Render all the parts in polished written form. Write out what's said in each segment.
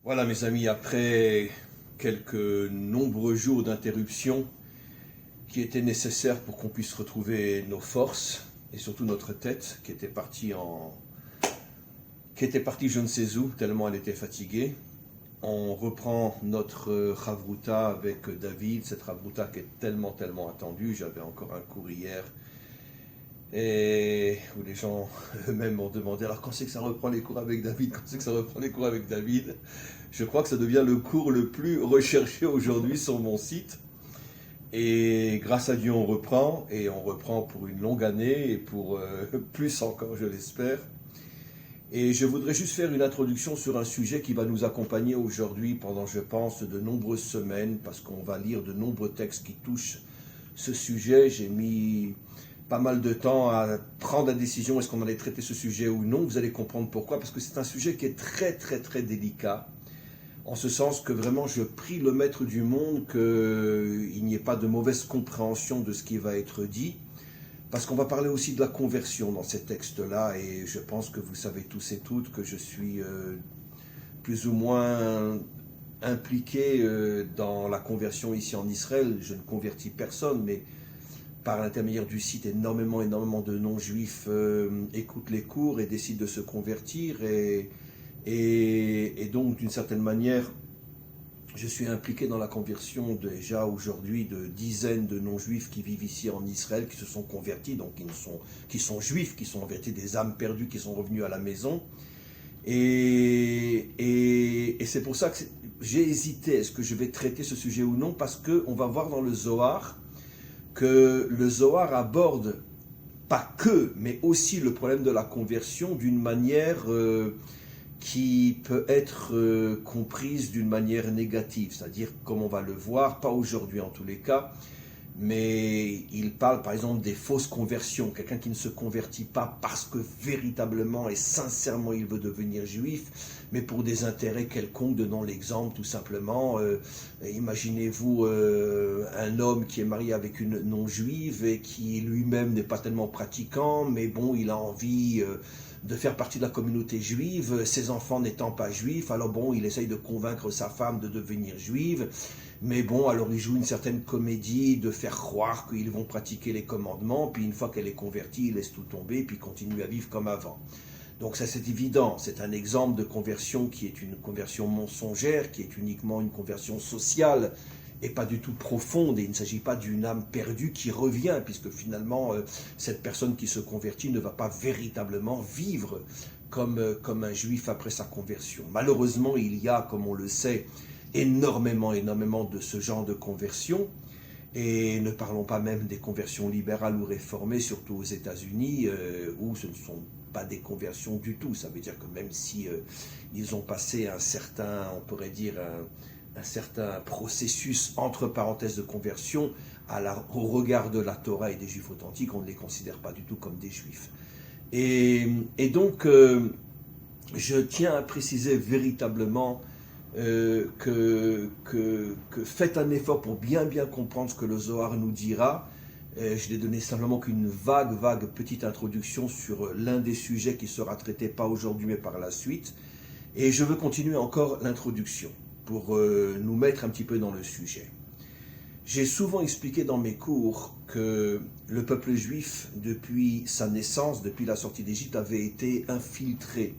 Voilà mes amis, après quelques nombreux jours d'interruption qui étaient nécessaires pour qu'on puisse retrouver nos forces et surtout notre tête qui était partie je ne sais où tellement elle était fatiguée. On reprend notre Chavruta avec David, cette Chavruta qui est tellement attendue. J'avais encore un cours hier et où les gens eux-mêmes m'ont demandé alors quand c'est que ça reprend les cours avec David, quand c'est que ça reprend les cours avec David. Je crois que ça devient le cours le plus recherché aujourd'hui sur mon site. Et grâce à Dieu, on reprend, et on reprend pour une longue année, et pour plus encore, je l'espère. Et je voudrais juste faire une introduction sur un sujet qui va nous accompagner aujourd'hui pendant, je pense, de nombreuses semaines, parce qu'on va lire de nombreux textes qui touchent ce sujet. J'ai mis pas mal de temps à prendre la décision, est-ce qu'on allait traiter ce sujet ou non. Vous allez comprendre pourquoi, parce que c'est un sujet qui est très délicat. En ce sens que vraiment je prie le maître du monde qu'il n'y ait pas de mauvaise compréhension de ce qui va être dit, parce qu'on va parler aussi de la conversion dans ces textes-là, et je pense que vous savez tous et toutes que je suis plus ou moins impliqué dans la conversion ici en Israël. Je ne convertis personne, mais par l'intermédiaire du site, énormément de non-juifs écoutent les cours et décident de se convertir, et donc, d'une certaine manière, je suis impliqué dans la conversion déjà aujourd'hui de dizaines de non-juifs qui vivent ici en Israël, qui se sont convertis, donc qui sont juifs, qui sont en vérité des âmes perdues, qui sont revenus à la maison. Et c'est pour ça que j'ai hésité, est-ce que je vais traiter ce sujet ou non, parce qu'on va voir dans le Zohar que le Zohar aborde pas que, mais aussi le problème de la conversion d'une manière qui peut être comprise d'une manière négative, c'est-à-dire comme on va le voir, pas aujourd'hui en tous les cas, mais il parle par exemple des fausses conversions, quelqu'un qui ne se convertit pas parce que véritablement et sincèrement il veut devenir juif, mais pour des intérêts quelconques, donnant l'exemple tout simplement, imaginez-vous un homme qui est marié avec une non-juive et qui lui-même n'est pas tellement pratiquant, mais bon, il a envie de faire partie de la communauté juive, ses enfants n'étant pas juifs, alors bon, il essaye de convaincre sa femme de devenir juive, mais bon, alors il joue une certaine comédie de faire croire qu'ils vont pratiquer les commandements, puis une fois qu'elle est convertie, il laisse tout tomber, puis continue à vivre comme avant. Donc ça c'est évident, c'est un exemple de conversion qui est une conversion mensongère, qui est uniquement une conversion sociale, et pas du tout profonde, et il ne s'agit pas d'une âme perdue qui revient, puisque finalement, cette personne qui se convertit ne va pas véritablement vivre comme un juif après sa conversion. Malheureusement, il y a, comme on le sait, énormément de ce genre de conversion, et ne parlons pas même des conversions libérales ou réformées, surtout aux États-Unis, où ce ne sont pas des conversions du tout. Ça veut dire que même si ils ont passé un certain, on pourrait dire, un certain processus entre parenthèses de conversion, au regard de la Torah et des Juifs authentiques, on ne les considère pas du tout comme des Juifs. Et donc, je tiens à préciser véritablement que faites un effort pour bien comprendre ce que le Zohar nous dira. Je n'ai donné simplement qu'une vague petite introduction sur l'un des sujets qui sera traité pas aujourd'hui mais par la suite. Et je veux continuer encore l'introduction pour nous mettre un petit peu dans le sujet. J'ai souvent expliqué dans mes cours que le peuple juif, depuis sa naissance, depuis la sortie d'Égypte, avait été infiltré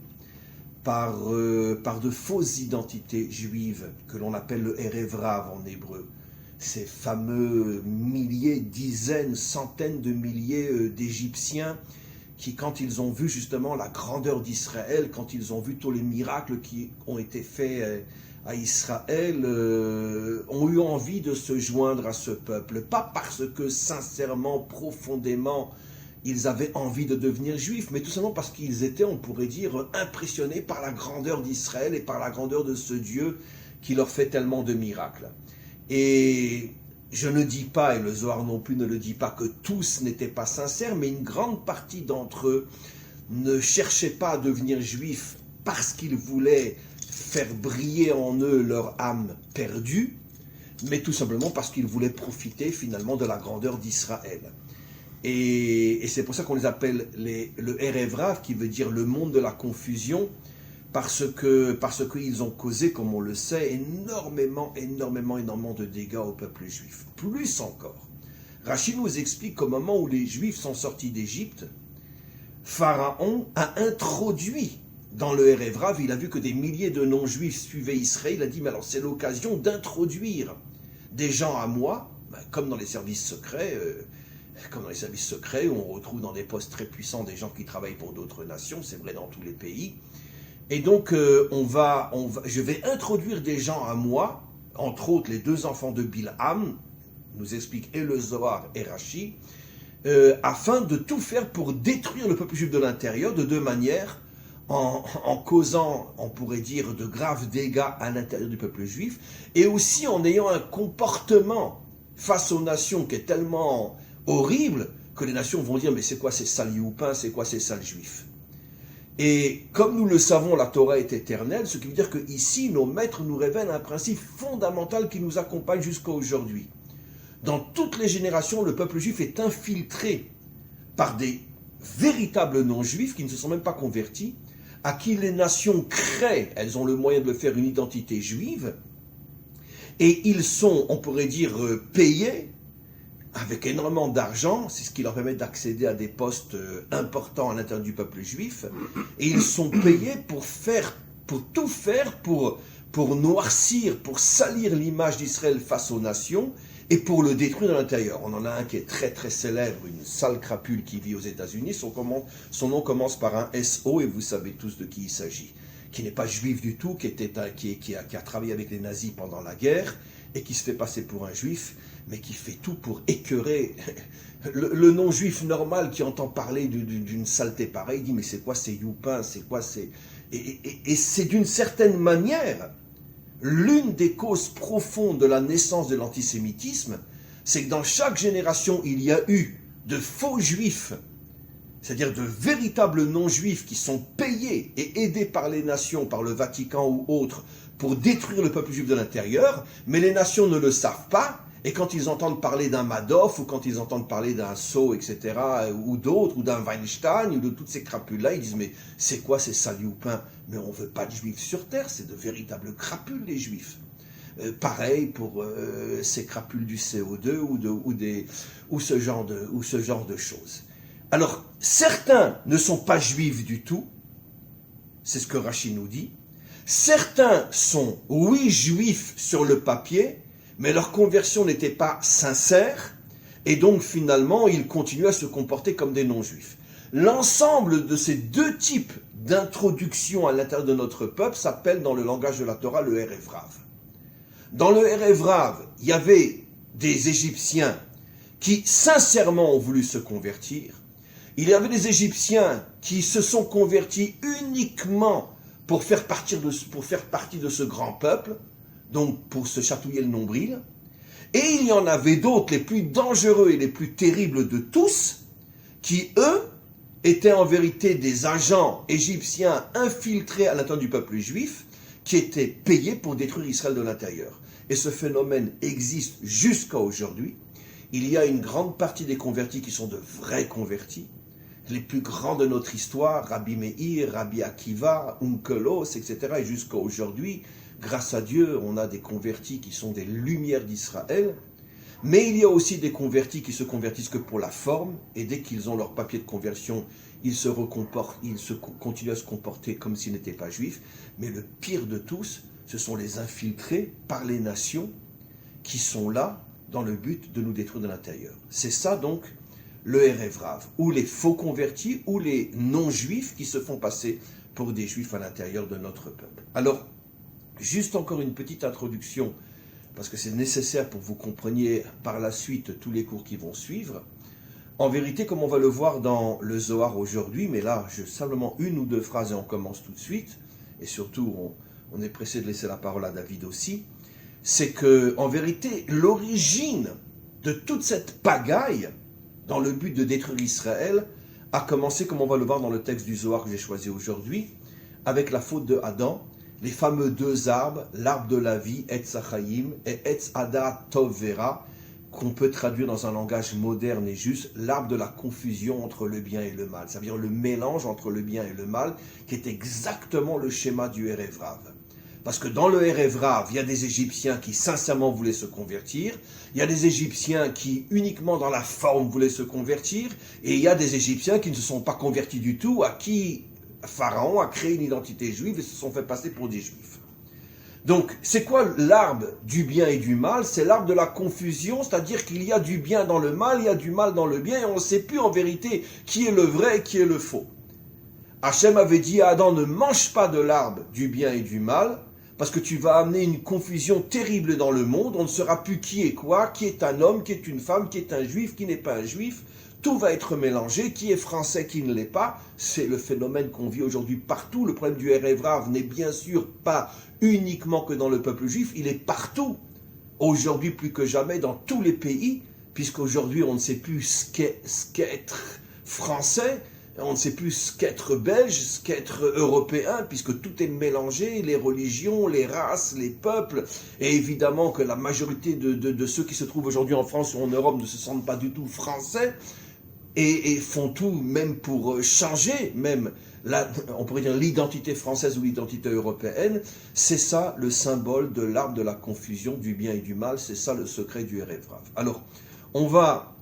par de fausses identités juives que l'on appelle le Erev Rav en hébreu. Ces fameux milliers, dizaines, centaines de milliers d'Égyptiens qui, quand ils ont vu justement la grandeur d'Israël, quand ils ont vu tous les miracles qui ont été faits à Israël, ont eu envie de se joindre à ce peuple. Pas parce que sincèrement, profondément, ils avaient envie de devenir juifs, mais tout simplement parce qu'ils étaient, on pourrait dire, impressionnés par la grandeur d'Israël et par la grandeur de ce Dieu qui leur fait tellement de miracles. Et je ne dis pas, et le Zohar non plus ne le dit pas, que tous n'étaient pas sincères, mais une grande partie d'entre eux ne cherchaient pas à devenir juifs parce qu'ils voulaient faire briller en eux leur âme perdue, mais tout simplement parce qu'ils voulaient profiter finalement de la grandeur d'Israël. Et c'est pour ça qu'on les appelle le Erev Rav, qui veut dire le monde de la confusion, parce qu'ils ont causé, comme on le sait, énormément de dégâts au peuple juif. Plus encore, Rachi nous explique qu'au moment où les Juifs sont sortis d'Égypte, Pharaon a introduit dans le Erev Rav, il a vu que des milliers de non-juifs suivaient Israël, il a dit, mais alors c'est l'occasion d'introduire des gens à moi, comme dans les services secrets, où on retrouve dans des postes très puissants des gens qui travaillent pour d'autres nations, c'est vrai dans tous les pays. Et donc, je vais introduire des gens à moi, entre autres les deux enfants de Bilham, nous explique et le Zohar et Rachi, afin de tout faire pour détruire le peuple juif de l'intérieur de deux manières, en causant, on pourrait dire, de graves dégâts à l'intérieur du peuple juif, et aussi en ayant un comportement face aux nations qui est tellement horrible que les nations vont dire, mais c'est quoi ces sales youpins, c'est quoi ces sales juifs? Et comme nous le savons, la Torah est éternelle, ce qui veut dire que ici, nos maîtres nous révèlent un principe fondamental qui nous accompagne jusqu'à aujourd'hui. Dans toutes les générations, le peuple juif est infiltré par des véritables non-juifs qui ne se sont même pas convertis, à qui les nations créent, elles ont le moyen de le faire, une identité juive, et ils sont, on pourrait dire, payés avec énormément d'argent, c'est ce qui leur permet d'accéder à des postes importants à l'intérieur du peuple juif, et ils sont payés pour tout faire pour noircir, pour salir l'image d'Israël face aux nations, et pour le détruire de l'intérieur. On en a un qui est très très célèbre, une sale crapule qui vit aux États-Unis, son nom commence par un SO, et vous savez tous de qui il s'agit, qui n'est pas juif du tout, qui a travaillé avec les nazis pendant la guerre, et qui se fait passer pour un juif, mais qui fait tout pour écœurer le non-juif normal qui entend parler d'une saleté pareille, il dit mais c'est quoi ces youpins, c'est quoi ces... Et c'est d'une certaine manière l'une des causes profondes de la naissance de l'antisémitisme, c'est que dans chaque génération il y a eu de faux juifs, c'est-à-dire de véritables non-juifs qui sont payés et aidés par les nations, par le Vatican ou autres, pour détruire le peuple juif de l'intérieur, mais les nations ne le savent pas, et quand ils entendent parler d'un Madoff, ou quand ils entendent parler d'un Sceaux, etc., ou d'autres, ou d'un Weinstein, ou de toutes ces crapules-là, ils disent, mais c'est quoi ces salioupins? Mais on ne veut pas de juifs sur terre, c'est de véritables crapules, les juifs. Pareil pour ces crapules du CO2, ou ce genre de choses. Alors, certains ne sont pas juifs du tout, c'est ce que Rachi nous dit. Certains sont, oui, juifs sur le papier, mais leur conversion n'était pas sincère, et donc finalement, ils continuent à se comporter comme des non-juifs. L'ensemble de ces deux types d'introduction à l'intérieur de notre peuple s'appelle dans le langage de la Torah le Erev Rav. Dans le Erev Rav, il y avait des Égyptiens qui sincèrement ont voulu se convertir. Il y avait des Égyptiens qui se sont convertis uniquement pour faire partie de ce grand peuple, donc pour se chatouiller le nombril. Et il y en avait d'autres, les plus dangereux et les plus terribles de tous, qui, eux, étaient en vérité des agents égyptiens infiltrés à l'intérieur du peuple juif, qui étaient payés pour détruire Israël de l'intérieur. Et ce phénomène existe jusqu'à aujourd'hui. Il y a une grande partie des convertis qui sont de vrais convertis. Les plus grands de notre histoire, Rabbi Meir, Rabbi Akiva, Onkelos, etc. Et jusqu'à aujourd'hui, grâce à Dieu, on a des convertis qui sont des lumières d'Israël. Mais il y a aussi des convertis qui se convertissent que pour la forme, et dès qu'ils ont leur papier de conversion, ils continuent à se comporter comme s'ils n'étaient pas juifs. Mais le pire de tous, ce sont les infiltrés par les nations qui sont là dans le but de nous détruire de l'intérieur. C'est ça donc le Erev Rav, ou les faux convertis, ou les non-juifs qui se font passer pour des juifs à l'intérieur de notre peuple. Alors, juste encore une petite introduction, parce que c'est nécessaire pour que vous compreniez par la suite tous les cours qui vont suivre. En vérité, comme on va le voir dans le Zohar aujourd'hui, mais là, simplement une ou deux phrases et on commence tout de suite, et surtout, on est pressé de laisser la parole à David aussi, c'est que, en vérité, l'origine de toute cette pagaille, dans le but de détruire Israël, a commencé, comme on va le voir dans le texte du Zohar que j'ai choisi aujourd'hui, avec la faute de Adam, les fameux deux arbres, l'arbre de la vie, Etz Chaim, et Etz Hadat Tov Vera, qu'on peut traduire dans un langage moderne et juste, l'arbre de la confusion entre le bien et le mal. C'est-à-dire le mélange entre le bien et le mal, qui est exactement le schéma du Erev Rav. Parce que dans le Erev Rav, il y a des Égyptiens qui sincèrement voulaient se convertir, il y a des Égyptiens qui uniquement dans la forme voulaient se convertir, et il y a des Égyptiens qui ne se sont pas convertis du tout, à qui Pharaon a créé une identité juive et se sont fait passer pour des Juifs. Donc, c'est quoi l'arbre du bien et du mal? C'est l'arbre de la confusion, c'est-à-dire qu'il y a du bien dans le mal, il y a du mal dans le bien, et on ne sait plus en vérité qui est le vrai et qui est le faux. Hachem avait dit à Adam, ne mange pas de l'arbre du bien et du mal, parce que tu vas amener une confusion terrible dans le monde, on ne saura plus qui est quoi, qui est un homme, qui est une femme, qui est un juif, qui n'est pas un juif, tout va être mélangé, qui est français, qui ne l'est pas. C'est le phénomène qu'on vit aujourd'hui partout. Le problème du Erev Rav n'est bien sûr pas uniquement que dans le peuple juif, il est partout. Aujourd'hui plus que jamais dans tous les pays, puisqu'aujourd'hui on ne sait plus ce qu'être français, on ne sait plus ce qu'être belge, ce qu'être européen, puisque tout est mélangé, les religions, les races, les peuples, et évidemment que la majorité de ceux qui se trouvent aujourd'hui en France ou en Europe ne se sentent pas du tout français, et font tout même pour changer, même, on pourrait dire l'identité française ou l'identité européenne. C'est ça le symbole de l'arbre de la confusion du bien et du mal, c'est ça le secret du Erev Rav. Alors, on va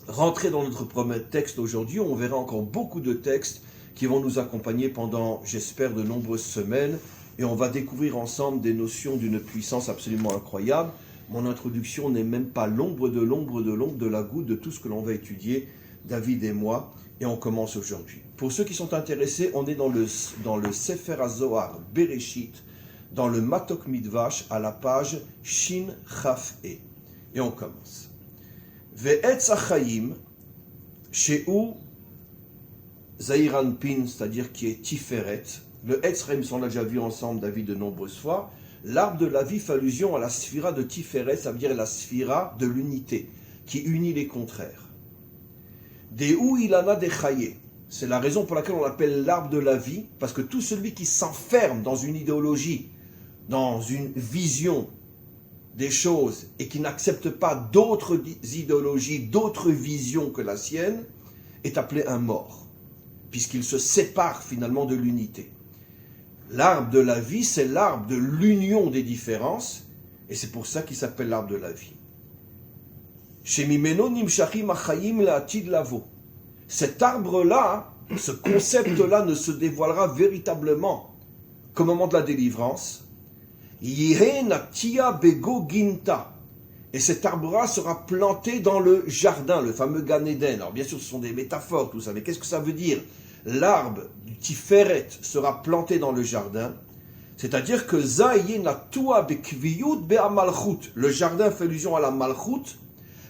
rentrer dans notre premier texte aujourd'hui, on verra encore beaucoup de textes qui vont nous accompagner pendant, j'espère, de nombreuses semaines, et on va découvrir ensemble des notions d'une puissance absolument incroyable. Mon introduction n'est même pas l'ombre de la goutte de tout ce que l'on va étudier, David et moi, et on commence aujourd'hui. Pour ceux qui sont intéressés, on est dans le Sefer HaZohar Bereshit, dans le Matok Midvash, à la page Shin Chaf E. Et on commence. Ve'etz ha'chaim, she'u Zahir Anpin, c'est-à-dire qui est Tiferet. Le Etz Chaim, on l'a déjà vu ensemble, David, de nombreuses fois. L'arbre de la vie fait allusion à la sphira de Tiferet, ça veut dire la sphira de l'unité, qui unit les contraires. De'u ilana dechaye. C'est la raison pour laquelle on l'appelle l'arbre de la vie, parce que tout celui qui s'enferme dans une idéologie, dans une vision des choses, et qui n'accepte pas d'autres idéologies, d'autres visions que la sienne, est appelé un mort, puisqu'il se sépare finalement de l'unité. L'arbre de la vie, c'est l'arbre de l'union des différences, et c'est pour ça qu'il s'appelle l'arbre de la vie. Cet arbre-là, ce concept-là ne se dévoilera véritablement qu'au moment de la délivrance. Et cet arbre-là sera planté dans le jardin, le fameux Gan Eden. Alors bien sûr, ce sont des métaphores, tout ça, mais qu'est-ce que ça veut dire? L'arbre du Tiferet sera planté dans le jardin, c'est-à-dire que le jardin fait allusion à la Malchut.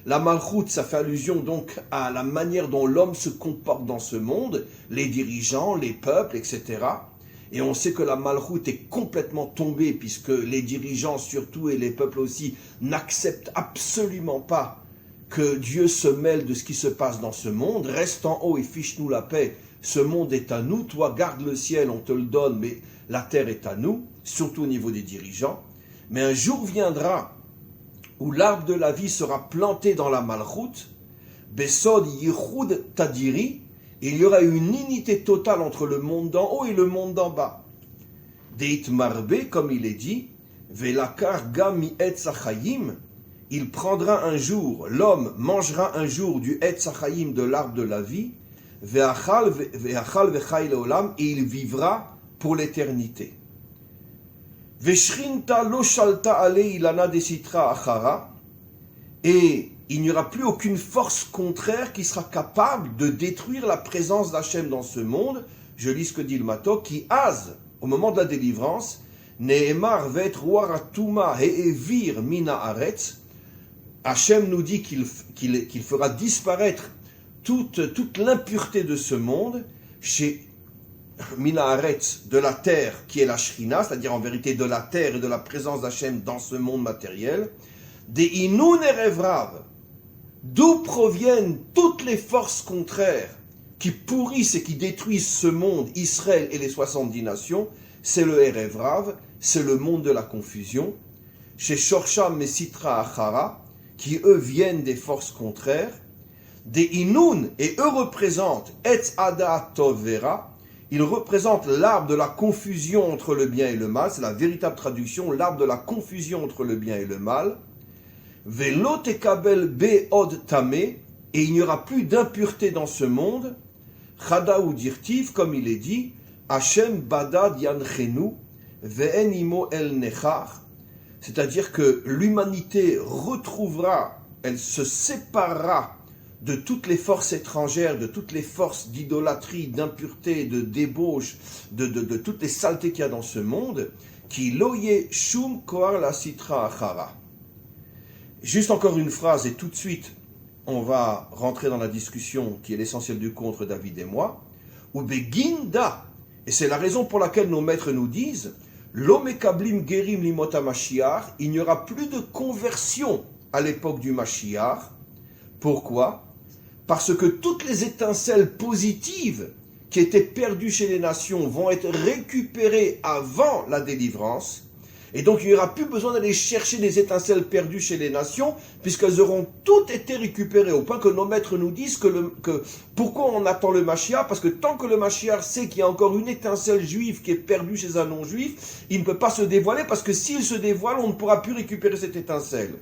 La Malchut, ça fait allusion donc à la manière dont l'homme se comporte dans ce monde, les dirigeants, les peuples, etc. Et on sait que la Malchut est complètement tombée, puisque les dirigeants surtout et les peuples aussi n'acceptent absolument pas que Dieu se mêle de ce qui se passe dans ce monde. Reste en haut et fiche-nous la paix. Ce monde est à nous, toi garde le ciel, on te le donne, mais la terre est à nous, surtout au niveau des dirigeants. Mais un jour viendra où l'arbre de la vie sera planté dans la Malchut, Besod Yichud Tadiri, et il y aura une unité totale entre le monde d'en haut et le monde d'en bas. Deit Marbe, comme il est dit, Velakar Gami Etz Hachayim, il prendra un jour, l'homme mangera un jour du Etz Hachayim, de l'arbre de la vie, Veachal Vechai Leolam, et il vivra pour l'éternité. Veshrinta lo shalta alei ilana desitra achara, et il n'y aura plus aucune force contraire qui sera capable de détruire la présence d'Hachem dans ce monde. Je lis ce que dit le Matok, qui az, au moment de la délivrance, Nehemar vet ruaratuma he'evir mina aretz. Hachem nous dit qu'il fera disparaître toute l'impureté de ce monde chez Mina Aretz, de la terre qui est la Shrina, c'est-à-dire en vérité de la terre et de la présence d'Hachem dans ce monde matériel, des Inun Erev Rav, d'où proviennent toutes les forces contraires qui pourrissent et qui détruisent ce monde, Israël et les 70 nations, c'est le Erev Rav, c'est le monde de la confusion, chez Shorsham Mesitra Achara, qui eux viennent des forces contraires, des Inun, et eux représentent Etz Ada Tov Vera, ils représentent l'arbre de la confusion entre le bien et le mal, c'est la véritable traduction, l'arbre de la confusion entre le bien et le mal, Velo Tekabel Be'od Tameh, et il n'y aura plus d'impureté dans ce monde, Chada ou Dirtiv, comme il est dit, Hashem Badad Yanchenu, Ve'en Imo El Nechar, c'est-à-dire que l'humanité retrouvera, elle se séparera de toutes les forces étrangères, de toutes les forces d'idolâtrie, d'impureté, de débauche, de toutes les saletés qu'il y a dans ce monde, qui loye shum koar la sitra achara. Juste encore une phrase et tout de suite, on va rentrer dans la discussion qui est l'essentiel du cours entre David et moi. Ou beginda, et c'est la raison pour laquelle nos maîtres nous disent, l'omekablim gerim limota Mashiach, il n'y aura plus de conversion à l'époque du Mashiach. Pourquoi ? Parce que toutes les étincelles positives qui étaient perdues chez les nations vont être récupérées avant la délivrance. Et donc il n'y aura plus besoin d'aller chercher des étincelles perdues chez les nations, puisqu'elles auront toutes été récupérées, au point que nos maîtres nous disent que pourquoi on attend le Mashiach, parce que tant que le Mashiach sait qu'il y a encore une étincelle juive qui est perdue chez un non-juif, il ne peut pas se dévoiler, parce que s'il se dévoile, on ne pourra plus récupérer cette étincelle.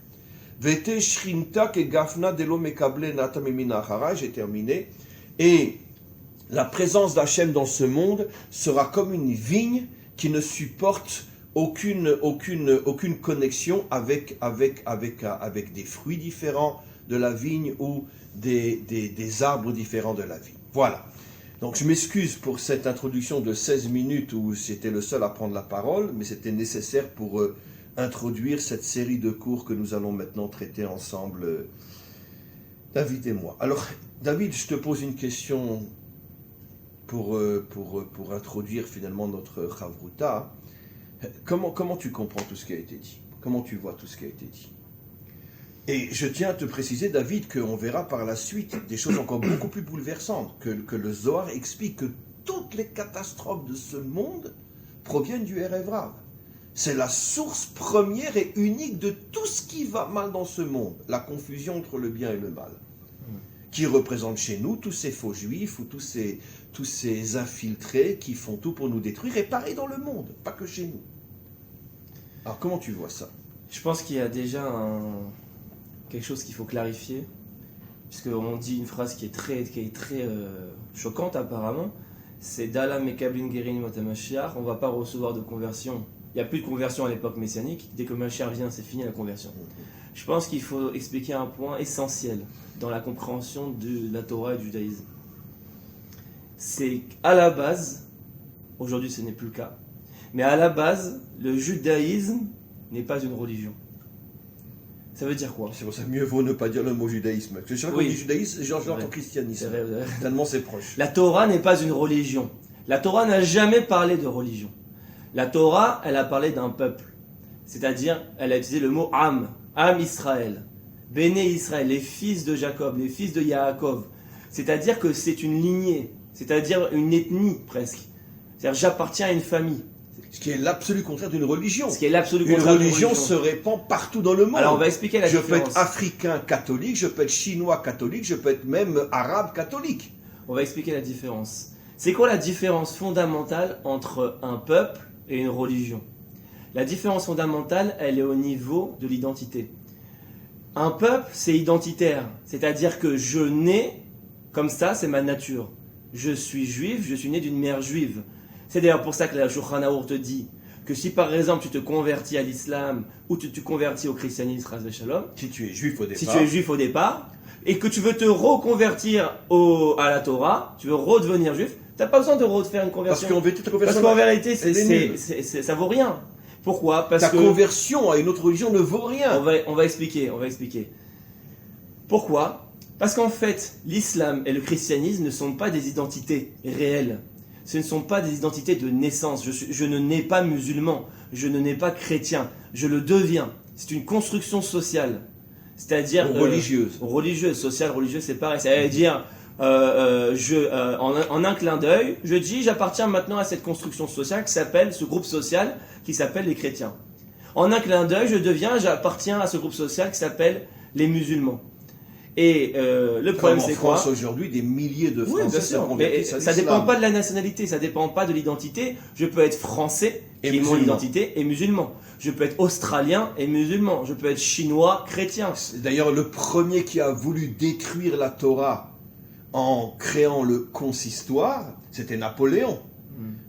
Vete shrinta ke gafna delo mekable nata mimina achara, j'ai terminé. Et la présence d'Hachem dans ce monde sera comme une vigne qui ne supporte aucune connexion avec des fruits différents de la vigne ou des arbres différents de la vigne. Voilà. Donc je m'excuse pour cette introduction de 16 minutes où j'étais le seul à prendre la parole, mais c'était nécessaire pour introduire cette série de cours que nous allons maintenant traiter ensemble, David et moi. Alors, David, je te pose une question pour introduire finalement notre Chavruta. Comment tu comprends tout ce qui a été dit ? Comment tu vois tout ce qui a été dit ? Et je tiens à te préciser, David, qu'on verra par la suite des choses encore beaucoup plus bouleversantes, que le Zohar explique que toutes les catastrophes de ce monde proviennent du Erev Rav. C'est la source première et unique de tout ce qui va mal dans ce monde, la confusion entre le bien et le mal, qui représente chez nous tous ces faux juifs ou tous ces infiltrés qui font tout pour nous détruire, et pareil dans le monde, pas que chez nous. Alors comment tu vois ça ? Je pense qu'il y a déjà quelque chose qu'il faut clarifier, puisqu'on dit une phrase qui est très choquante apparemment, c'est Dala Mekablin Gerin Matamashiach, on ne va pas recevoir de conversion. Il n'y a plus de conversion à l'époque messianique. Dès que Mashiach vient, c'est fini la conversion. Je pense qu'il faut expliquer un point essentiel dans la compréhension de la Torah et du judaïsme. C'est à la base, aujourd'hui ce n'est plus le cas, mais à la base, le judaïsme n'est pas une religion. Ça veut dire quoi ? C'est pour ça que mieux vaut ne pas dire le mot judaïsme. Parce que chaque fois qu'on dit judaïsme, j'entends christianisme. C'est vrai. Tellement c'est proche. La Torah n'est pas une religion. La Torah n'a jamais parlé de religion. La Torah, elle a parlé d'un peuple. C'est-à-dire, elle a utilisé le mot Am Israël. Béné Israël, les fils de Jacob, les fils de Yaakov. C'est-à-dire que c'est une lignée, c'est-à-dire une ethnie presque. C'est-à-dire, j'appartiens à une famille. Ce qui est l'absolu contraire d'une religion. Ce qui est l'absolu contraire d'une religion. Une religion se répand partout dans le monde. Alors, on va expliquer la différence. Je peux être africain catholique, je peux être chinois catholique, je peux être même arabe catholique. On va expliquer la différence. C'est quoi la différence fondamentale entre un peuple et une religion ? La différence fondamentale, elle est au niveau de l'identité. Un peuple, c'est identitaire. C'est-à-dire que je nais comme ça, c'est ma nature. Je suis juif, je suis né d'une mère juive. C'est d'ailleurs pour ça que la Shulchan Arour te dit que si par exemple tu te convertis à l'islam ou tu te convertis au christianisme, Chas v'Shalom, si tu es juif au départ, et que tu veux te reconvertir à la Torah, tu veux redevenir juif, tu n'as pas besoin de refaire une conversion. Parce qu'en vérité, ça vaut rien. Pourquoi ? Parce que conversion à une autre religion ne vaut rien. On va expliquer. Pourquoi ? Parce qu'en fait, l'islam et le christianisme ne sont pas des identités réelles. Ce ne sont pas des identités de naissance. Je ne nais pas musulman, je ne nais pas chrétien, je le deviens. C'est une construction sociale. C'est-à-dire religieuse, sociale, religieuse, c'est pareil. C'est-à-dire, en un clin d'œil, je dis, j'appartiens maintenant à cette construction sociale qui s'appelle, ce groupe social qui s'appelle les chrétiens. En un clin d'œil, j'appartiens à ce groupe social qui s'appelle les musulmans. Et le problème, c'est quoi? En France aujourd'hui, des milliers de Oui, Français bien se sûr. convertissent à Mais ça l'islam. dépend pas de la nationalité, ça dépend pas de l'identité. Je peux être français, Et qui est mon musulman. identité, et musulman. Je peux être australien et musulman. Je peux être chinois, chrétien. D'ailleurs, le premier qui a voulu détruire la Torah en créant le consistoire, c'était Napoléon.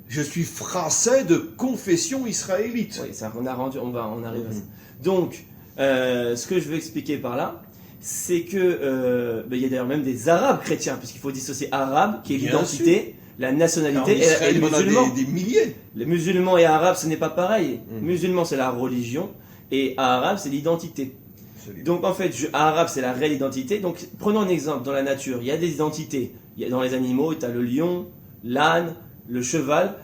Je suis français de confession israélite. Oui, ça, on arrive à ça. Donc, ce que je veux expliquer par là, c'est que il y a d'ailleurs même des Arabes chrétiens, puisqu'il faut dissocier arabe, qui est Bien l'identité, la En nationalité, Israël, et le il y en a musulman. des milliers. Les musulmans et arabes, ce n'est pas pareil. Musulman, c'est la religion, et arabe, c'est l'identité. Donc en fait, arabe, c'est la réelle identité. Donc prenons un exemple dans la nature. Il y a des identités. Il y a, dans les animaux, tu as le lion, l'âne, le cheval.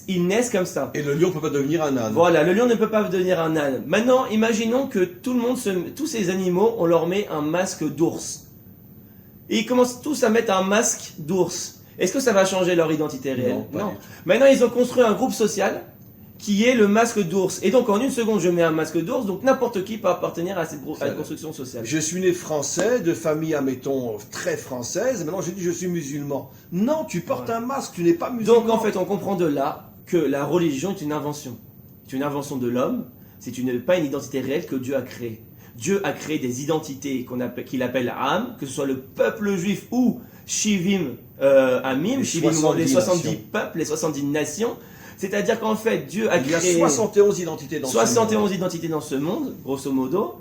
Ils naissent comme ça. Et le lion ne peut pas devenir un âne. Voilà, le lion ne peut pas devenir un âne. Maintenant, imaginons que tous ces animaux, on leur met un masque d'ours. Et ils commencent tous à mettre un masque d'ours. Est-ce que ça va changer leur identité réelle? Non, pas du tout. Maintenant, ils ont construit un groupe social qui est le masque d'ours. Et donc, en une seconde, je mets un masque d'ours, donc n'importe qui peut appartenir à cette construction sociale. Je suis né français, de famille, admettons, très française. Maintenant, je dis je suis musulman. Non, tu portes un masque, tu n'es pas musulman. Donc, en fait, on comprend de là que la religion est une invention. C'est une invention de l'homme. C'est pas une identité réelle que Dieu a créée. Dieu a créé des identités qu'il appelle Am, que ce soit le peuple juif ou Shivim Amim, les 70 peuples, les 70 nations. C'est-à-dire qu'en fait, Dieu a créé... Il y a 71 identités dans 71 identités dans ce monde, grosso modo.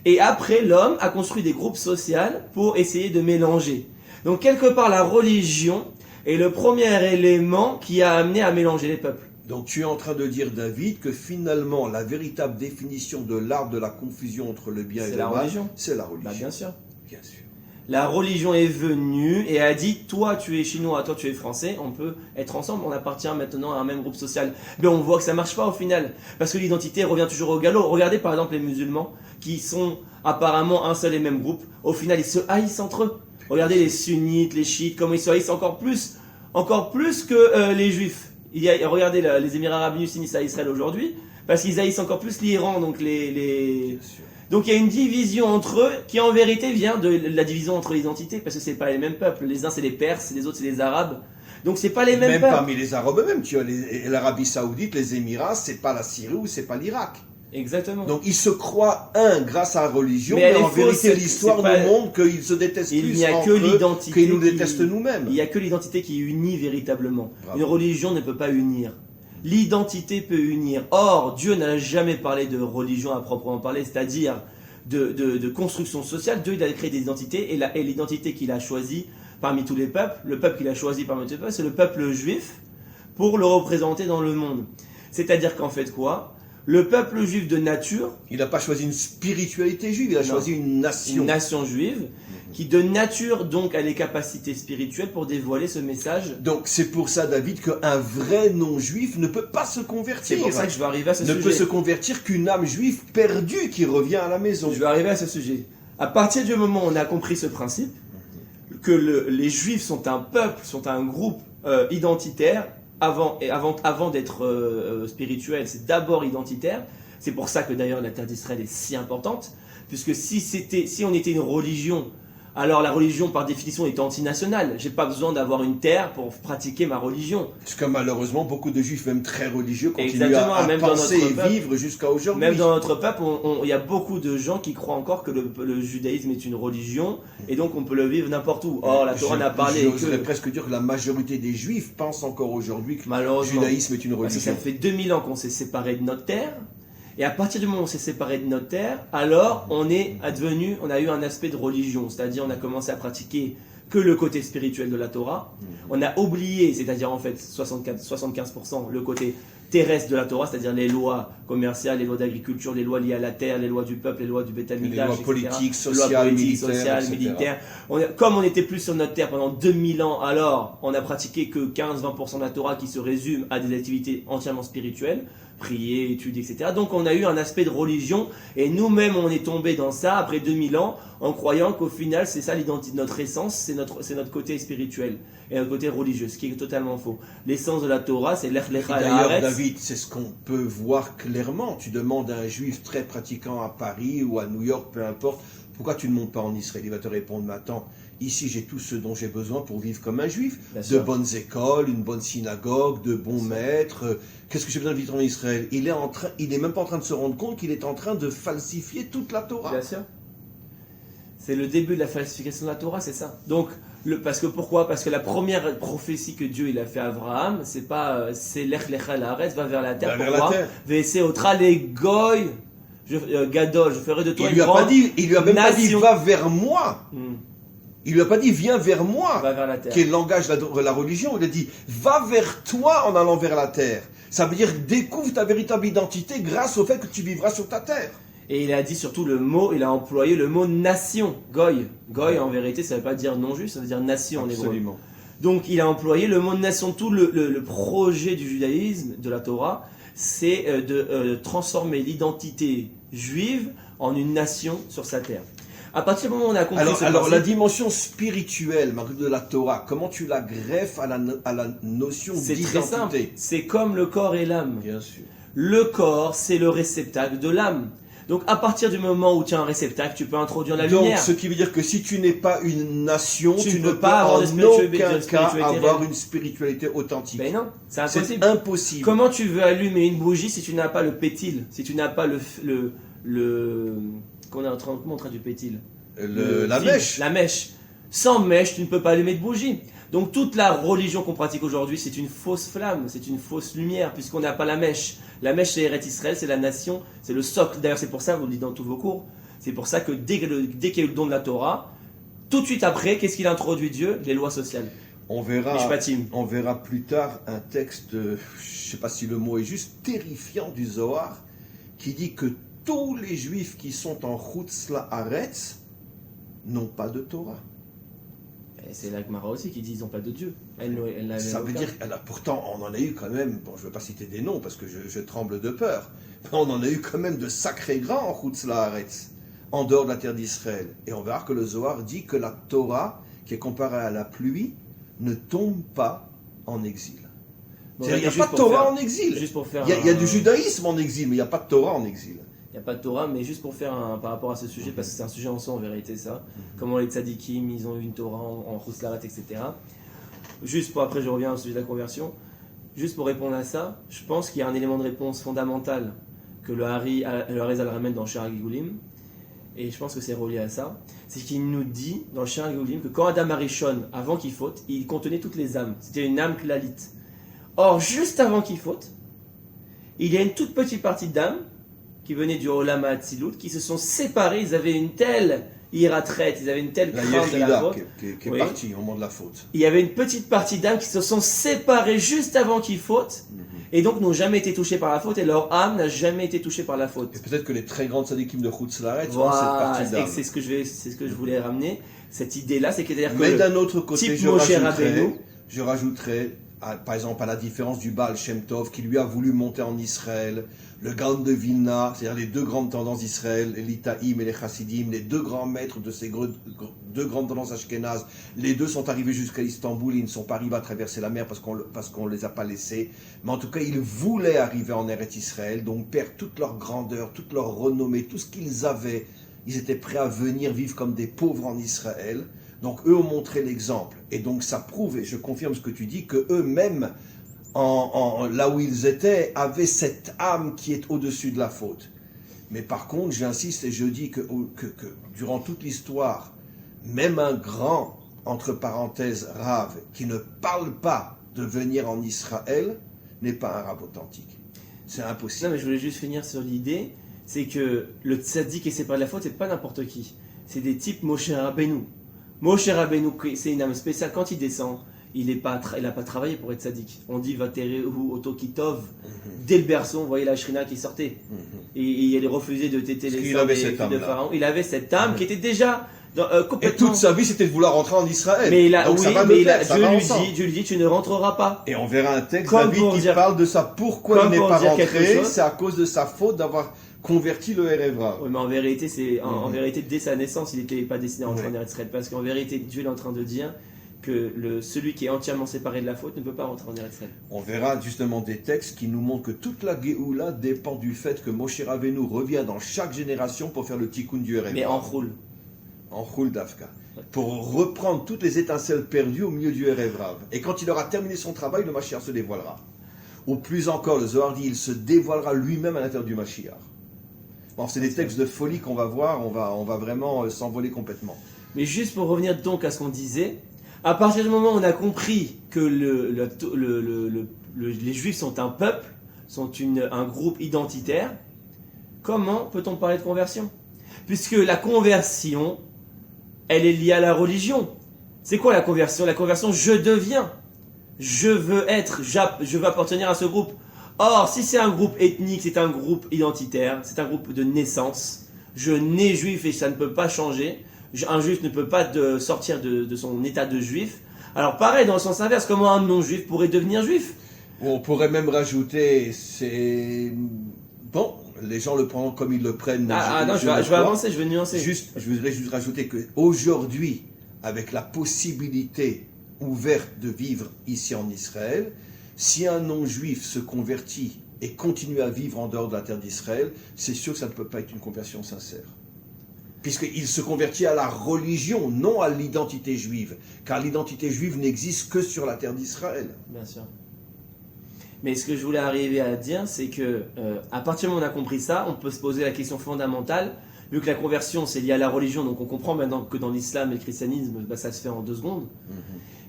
Et après, l'homme a construit des groupes sociaux pour essayer de mélanger. Donc, quelque part, la religion est le premier élément qui a amené à mélanger les peuples. Donc tu es en train de dire, David, que finalement, la véritable définition de l'arbre de la confusion entre le bien et le mal, c'est la religion. Bah, bien sûr. Bien sûr. La religion est venue et a dit, toi tu es chinois, toi tu es français, on peut être ensemble, on appartient maintenant à un même groupe social. Mais on voit que ça marche pas au final, parce que l'identité revient toujours au galop. Regardez par exemple les musulmans, qui sont apparemment un seul et même groupe, au final ils se haïssent entre eux. Regardez les sunnites, les chiites, comment ils se haïssent encore plus que les juifs. Regardez les Émirats Arabes Unis s'unissent à Israël aujourd'hui, parce qu'ils haïssent encore plus l'Iran, donc les... Donc il y a une division entre eux qui en vérité vient de la division entre les identités, parce que c'est pas les mêmes peuples. Les uns c'est les Perses, les autres c'est les Arabes. Donc c'est pas les mêmes peuples. Même parmi les Arabes eux-mêmes, tu as l'Arabie Saoudite, les Émirats, c'est pas la Syrie ou c'est pas l'Irak. Exactement. Donc ils se croient un grâce à la religion, mais en vérité l'histoire nous montre qu'ils se détestent plus entre eux qu'ils nous détestent nous-mêmes. Il n'y a que l'identité qui unit véritablement. Bravo. Une religion ne peut pas unir. L'identité peut unir. Or, Dieu n'a jamais parlé de religion à proprement parler, c'est-à-dire de construction sociale. Dieu il a créé des identités et l'identité qu'il a choisie parmi tous les peuples, le peuple qu'il a choisi parmi tous les peuples, c'est le peuple juif pour le représenter dans le monde. C'est-à-dire qu'en fait quoi ? Le peuple juif de nature... Il n'a pas choisi une spiritualité juive, il a choisi une nation. Une nation juive qui de nature donc a les capacités spirituelles pour dévoiler ce message. Donc c'est pour ça, David, qu'un vrai non-juif ne peut pas se convertir. C'est pour ça que je vais arriver à ce sujet. Ne peut se convertir qu'une âme juive perdue qui revient à la maison. Je vais arriver à ce sujet. À partir du moment où on a compris ce principe, que les juifs sont un peuple, sont un groupe identitaire, avant d'être spirituel, c'est d'abord identitaire. C'est pour ça que d'ailleurs la terre d'Israël est si importante, puisque si on était une religion, alors la religion par définition est antinationale. J'ai pas besoin d'avoir une terre pour pratiquer ma religion. Parce que malheureusement beaucoup de juifs, même très religieux, continuent Exactement, à même penser dans notre et peuple, vivre jusqu'à aujourd'hui. Même dans notre peuple, il y a beaucoup de gens qui croient encore que le judaïsme est une religion, et donc on peut le vivre n'importe où. Or, la Torah n'a parlé que... J'oserais presque dire que la majorité des juifs pensent encore aujourd'hui que le Malheureusement, judaïsme est une parce que religion. ça fait 2000 ans qu'on s'est séparé de notre terre, et à partir du moment où on s'est séparé de notre terre, alors on a eu un aspect de religion, c'est-à-dire on a commencé à pratiquer que le côté spirituel de la Torah. On a oublié, c'est-à-dire en fait 75% le côté terrestre de la Torah, c'est-à-dire les lois commerciales, les lois d'agriculture, les lois liées à la terre, les lois du peuple, les lois du Beth Amikdash, Les lois etc. politiques, Les lois sociales, politiques, militaires, etc. militaires. Comme on n'était plus sur notre terre pendant 2000 ans, alors on a pratiqué que 15-20% de la Torah qui se résume à des activités entièrement spirituelles. prier, étudier, etc. Donc on a eu un aspect de religion et nous-mêmes on est tombé dans ça après 2000 ans en croyant qu'au final c'est ça l'identité, notre essence, c'est notre côté spirituel et notre côté religieux, ce qui est totalement faux. L'essence de la Torah c'est l'ech lecha D'ailleurs, haaretz. David, c'est ce qu'on peut voir clairement. Tu demandes à un juif très pratiquant à Paris ou à New York, peu importe, pourquoi tu ne montes pas en Israël? Il va te répondre, mais attends, ici j'ai tout ce dont j'ai besoin pour vivre comme un juif. Bien De sûr. bonnes écoles, une bonne synagogue, de bons maîtres. Qu'est-ce que j'ai besoin de vivre en Israël? Il est même pas en train de se rendre compte qu'il est en train de falsifier toute la Torah. Bien sûr. C'est le début de la falsification de la Torah, c'est ça. Donc, pourquoi? Parce que la première prophétie que Dieu il a fait à Abraham, c'est pas c'est l'ech lecha haaretz, va vers la terre. Va vers Pourquoi? la terre. Ve'eseotra les goy, gadol, je ferai de toi Il une lui a grande pas dit, il lui a même pas dit nation. va vers moi. Hmm. Il lui a pas dit viens vers moi, Va vers la terre. qui est le langage de la religion. Il a dit va vers toi en allant vers la terre. Ça veut dire découvre ta véritable identité grâce au fait que tu vivras sur ta terre. Et il a dit surtout il a employé le mot nation, goy. Goy en vérité ça veut pas dire non juif, ça veut dire nation en hébreu. Absolument. Donc il a employé le mot nation. Tout le projet du judaïsme, de la Torah, c'est de transformer l'identité juive en une nation sur sa terre. À partir du moment où on a compris ce Alors principe, la dimension spirituelle de la Torah, comment tu la greffes à la notion c'est très simple. d'identité? C'est comme le corps et l'âme. Bien sûr. Le corps, c'est le réceptacle de l'âme. Donc à partir du moment où tu as un réceptacle, tu peux introduire la Donc lumière. ce qui veut dire que si tu n'es pas une nation, Tu tu ne ne peux peux pas avoir en de spiritualité aucun cas réelle. avoir une spiritualité authentique. Ben non, c'est C'est impossible. impossible. Comment tu veux allumer une bougie si tu n'as pas le pétil, si tu n'as pas comment on traduit pétil? La fil, mèche. La mèche. Sans mèche, tu ne peux pas allumer de bougie. Donc toute la religion qu'on pratique aujourd'hui, c'est une fausse flamme, c'est une fausse lumière, puisqu'on n'a pas la mèche. La mèche, c'est Eretz Israël, c'est la nation, c'est le socle. D'ailleurs, c'est pour ça, vous le dites dans tous vos cours, c'est pour ça que dès qu'il y a eu le don de la Torah, tout de suite après, qu'est-ce qu'il a introduit Dieu? Les lois sociales. On verra plus tard un texte, je ne sais pas si le mot est juste, terrifiant du Zohar, qui dit que tous les juifs qui sont en Chutz La'aretz n'ont pas de Torah. Et c'est la Gemara aussi qui dit qu'ils n'ont pas de Dieu. Ça veut dire, pourtant on en a eu quand même, bon je ne veux pas citer des noms parce que je tremble de peur, mais on en a eu quand même de sacrés grands en Chutz La'aretz, en dehors de la terre d'Israël. Et on verra que le Zohar dit que la Torah, qui est comparée à la pluie, ne tombe pas en exil. Bon, Il n'y a pas de Torah en exil. Juste pour faire Il y a du judaïsme en exil, mais il n'y a pas de Torah en exil. Il n'y a pas de Torah, mais juste pour faire par rapport à ce sujet, parce que c'est un sujet en soi en vérité ça, comment les tzadikim, ils ont eu une Torah en Chutz etc. Juste pour, après je reviens au sujet de la conversion, juste pour répondre à ça, je pense qu'il y a un élément de réponse fondamental que le Harizal ramène dans Shar HaGilulim, et je pense que c'est relié à ça, c'est qu'il nous dit dans Shar HaGilulim que quand Adam Arishon, avant qu'il faute, il contenait toutes les âmes, c'était une âme klalite. Or, juste avant qu'il faute, il y a une toute petite partie d'âmes qui venaient du Olam HaAtzilut, qui se sont séparés, ils avaient une telle iratrette, ils avaient une telle La crainte de la Yechida faute. qui est Oui. partie au moment de la faute. Il y avait une petite partie d'âmes qui se sont séparées juste avant qu'ils fautent, et donc n'ont jamais été touchés par la faute, et leur âme n'a jamais été touchée par la faute. Et peut-être que les très grandes tzadikim de Chutz La'aretz ont Voilà, cette partie et d'âme. c'est ce que je voulais ramener, cette idée-là, c'est que Mais d'un autre côté, type je Moshe Rabbeinu, rajouterais, par exemple, à la différence du Baal Shem Tov, qui lui a voulu monter en Israël, le Gaon de Vilna, c'est-à-dire les deux grandes tendances d'Israël, les Litaïm et les Chassidim, les deux grands maîtres de ces deux grandes tendances ashkénazes, les deux sont arrivés jusqu'à Istanbul, ils ne sont pas arrivés à traverser la mer parce qu'on ne les a pas laissés, mais en tout cas, ils voulaient arriver en Eretz Israël, donc perdre toute leur grandeur, toute leur renommée, tout ce qu'ils avaient, ils étaient prêts à venir vivre comme des pauvres en Israël. Donc eux ont montré l'exemple, et donc ça prouve, et je confirme ce que tu dis, que eux-mêmes, là où ils étaient, avaient cette âme qui est au-dessus de la faute. Mais par contre, j'insiste et je dis que durant toute l'histoire, même un grand, entre parenthèses, Rav, qui ne parle pas de venir en Israël, n'est pas un Rav authentique. C'est impossible. Non, mais je voulais juste finir sur l'idée, c'est que le tzaddik et séparé de la faute, c'est pas n'importe qui. C'est des types Moshe Rabbeinu. Moshe Rabbeinu, c'est une âme spéciale. Quand il descend, il n'a pas travaillé pour être tzaddik. On dit Vaterehu Otokitov. Dès le berceau, on voyait la Shrina qui sortait. Et il refusait de téter les Il seins avait des cette filles de âme-là. Pharaon. Il avait cette âme qui était déjà Et Complètement. toute sa vie, c'était de vouloir rentrer en Israël. Mais là, Donc oui, ça va de mais pair, là, ça va ensemble. Dieu lui dit, tu ne rentreras pas. Et on verra un texte, Comme David, pour qui dire- parle de ça. Pourquoi comme il n'est pour pas dire quelque rentré? chose. C'est à cause de sa faute d'avoir converti le Erev Rav. Oui, mais en vérité, en vérité, dès sa naissance, il n'était pas destiné à rentrer Ouais. en Eretz Israël. Parce qu'en vérité, Dieu est en train de dire que celui qui est entièrement séparé de la faute ne peut pas rentrer en Eretz Israël. On verra justement des textes qui nous montrent que toute la Géoula dépend du fait que Moshe Rabbeinu revient dans chaque génération pour faire le tikkun du Erev Mais Rav. en roule. En Chul Dafka. Pour reprendre toutes les étincelles perdues au milieu du Erev Rav. Et quand il aura terminé son travail, le Mashiach se dévoilera. Ou plus encore, le Zohar dit, il se dévoilera lui-même à l'intérieur du Mashiach. Bon, c'est des textes de folie qu'on va voir, on va vraiment s'envoler complètement. Mais juste pour revenir donc à ce qu'on disait, à partir du moment où on a compris que les Juifs sont un peuple, sont un groupe identitaire, comment peut-on parler de conversion? Puisque la conversion, elle est liée à la religion. C'est quoi la conversion? La conversion, je deviens. Je veux appartenir à ce groupe. Or, si c'est un groupe ethnique, c'est un groupe identitaire, c'est un groupe de naissance, je nais juif et ça ne peut pas changer. Un juif ne peut pas sortir de son état de juif. Alors pareil, dans le sens inverse, comment un non-juif pourrait devenir juif? On pourrait même rajouter, c'est... Bon, les gens le prennent comme ils le prennent. Non, je vais avancer, je vais nuancer. Je voudrais juste rajouter qu'aujourd'hui, avec la possibilité ouverte de vivre ici en Israël, si un non-juif se convertit et continue à vivre en dehors de la terre d'Israël, c'est sûr que ça ne peut pas être une conversion sincère. Puisqu'il se convertit à la religion, non à l'identité juive. Car l'identité juive n'existe que sur la terre d'Israël. Bien sûr. Mais ce que je voulais arriver à dire, c'est que à partir du moment où on a compris ça, on peut se poser la question fondamentale. Vu que la conversion, c'est lié à la religion, donc on comprend maintenant que dans l'islam et le christianisme, ça se fait en 2 secondes.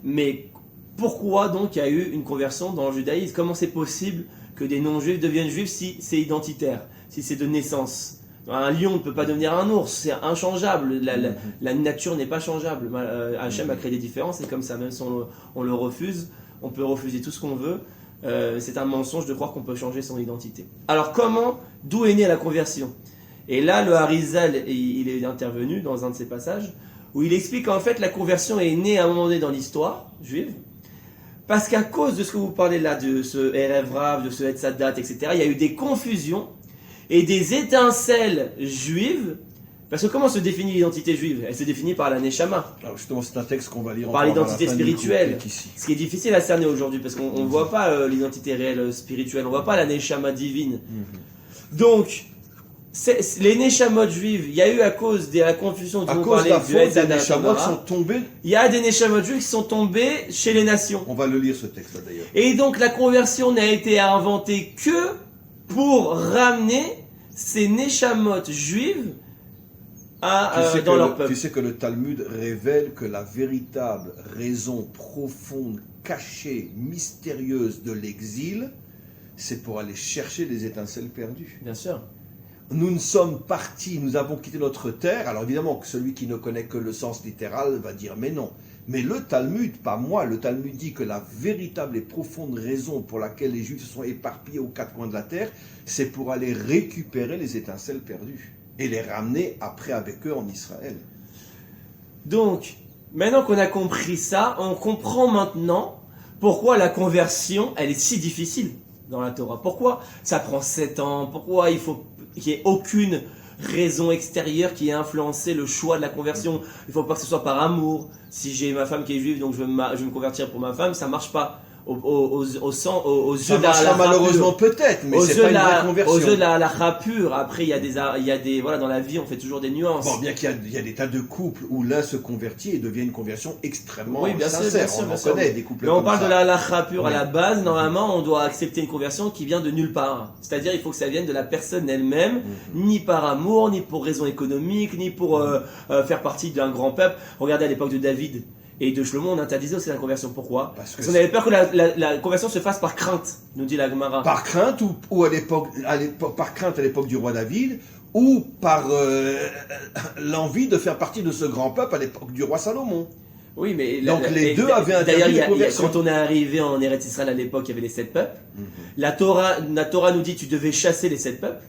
Mais pourquoi donc il y a eu une conversion dans le judaïsme? Comment c'est possible que des non-juifs deviennent juifs si c'est identitaire, si c'est de naissance? Un lion ne peut pas devenir un ours, c'est inchangeable, la nature n'est pas changeable. Hachem a créé des différences et comme ça, même si on le refuse, on peut refuser tout ce qu'on veut. C'est un mensonge de croire qu'on peut changer son identité. Alors d'où est née la conversion? Et là, le Harizal, il est intervenu dans un de ses passages, où il explique qu'en fait la conversion est née à un moment donné dans l'histoire juive, parce qu'à cause de ce que vous parlez là, de ce Erev Rav, de ce Etzadat, etc., il y a eu des confusions et des étincelles juives. Parce que comment se définit l'identité juive? Elle se définit par la Neshama, Alors justement, c'est un texte qu'on va lire par encore l'identité à la fin du spirituelle. cours ici. Ce qui est difficile à cerner aujourd'hui, parce qu'on ne voit pas l'identité réelle spirituelle, on ne voit pas la Neshama divine. Donc, les Neshamot juives, il y a eu à cause de la confusion dont À vous cause de parlez la du faute, les Etzadat, Neshamot etc., sont tombés. il y a des Neshamot juifs qui sont tombés chez les nations. On va le lire ce texte-là d'ailleurs. Et donc la conversion n'a été inventée que pour ramener ces Neshamot juives dans leur peuple. Tu sais que le Talmud révèle que la véritable raison profonde, cachée, mystérieuse de l'exil, c'est pour aller chercher les étincelles perdues. Bien sûr. Nous sommes partis, nous avons quitté notre terre. Alors évidemment que celui qui ne connaît que le sens littéral va dire mais non. Mais le Talmud, pas moi, le Talmud dit que la véritable et profonde raison pour laquelle les Juifs se sont éparpillés aux 4 coins de la terre, c'est pour aller récupérer les étincelles perdues et les ramener après avec eux en Israël. Donc, maintenant qu'on a compris ça, on comprend maintenant pourquoi la conversion, elle est si difficile dans la Torah. Pourquoi ça prend 7 ans? Pourquoi il faut qu'il n'y ait aucune raison extérieure qui ait influencé le choix de la conversion? Il ne faut pas que ce soit par amour. Si j'ai ma femme qui est juive, donc je veux me convertir pour ma femme, ça ne marche pas. Aux yeux Ça de la marchera malheureusement peut-être, mais c'est pas une vraie conversion. Aux yeux de la halakha pure. Après, il y a des voilà, dans la vie, on fait toujours des nuances. Bon, bien qu'il y a des tas de couples où l'un se convertit et devient une conversion extrêmement Oui, bien sûr, sincère. bien sûr, On bien en sûr. connaît des couples Mais on comme parle ça. de la halakha pure à Oui. la base. Normalement, on doit accepter une conversion qui vient de nulle part. C'est-à-dire, il faut que ça vienne de la personne elle-même, ni par amour, ni pour raison économique, ni pour faire partie d'un grand peuple. Regardez à l'époque de David et de Shlomo, on interdisait aussi la conversion. Pourquoi? Parce que Parce qu'on avait peur que la conversion se fasse par crainte, nous dit la Gemara. Par crainte ou à l'époque, par crainte à l'époque du roi David, ou par l'envie de faire partie de ce grand peuple à l'époque du roi Salomon. Oui, mais Donc les deux avaient interdit d'ailleurs, les conversions. quand on est arrivé en Eretz Israël à l'époque, il y avait les 7 peuples. La Torah nous dit tu devais chasser les 7 peuples.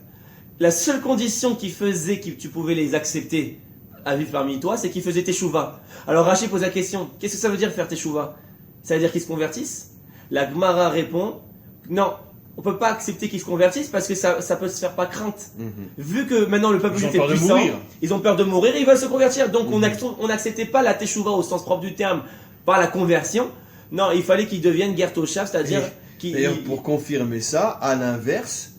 La seule condition qui faisait que tu pouvais les accepter à vivre parmi toi, c'est qu'ils faisaient teshuva. Alors Rashi pose la question, qu'est-ce que ça veut dire faire teshuva? Ça veut dire qu'ils se convertissent? La Gemara répond, non, on ne peut pas accepter qu'ils se convertissent parce que ça peut se faire pas crainte. Vu que maintenant le peuple juif est puissant, ils ont peur de mourir et ils veulent se convertir. Donc on n'acceptait pas la teshuva au sens propre du terme par la conversion. Non, il fallait qu'ils deviennent gertoshav, c'est-à-dire D'ailleurs, pour confirmer ça, à l'inverse,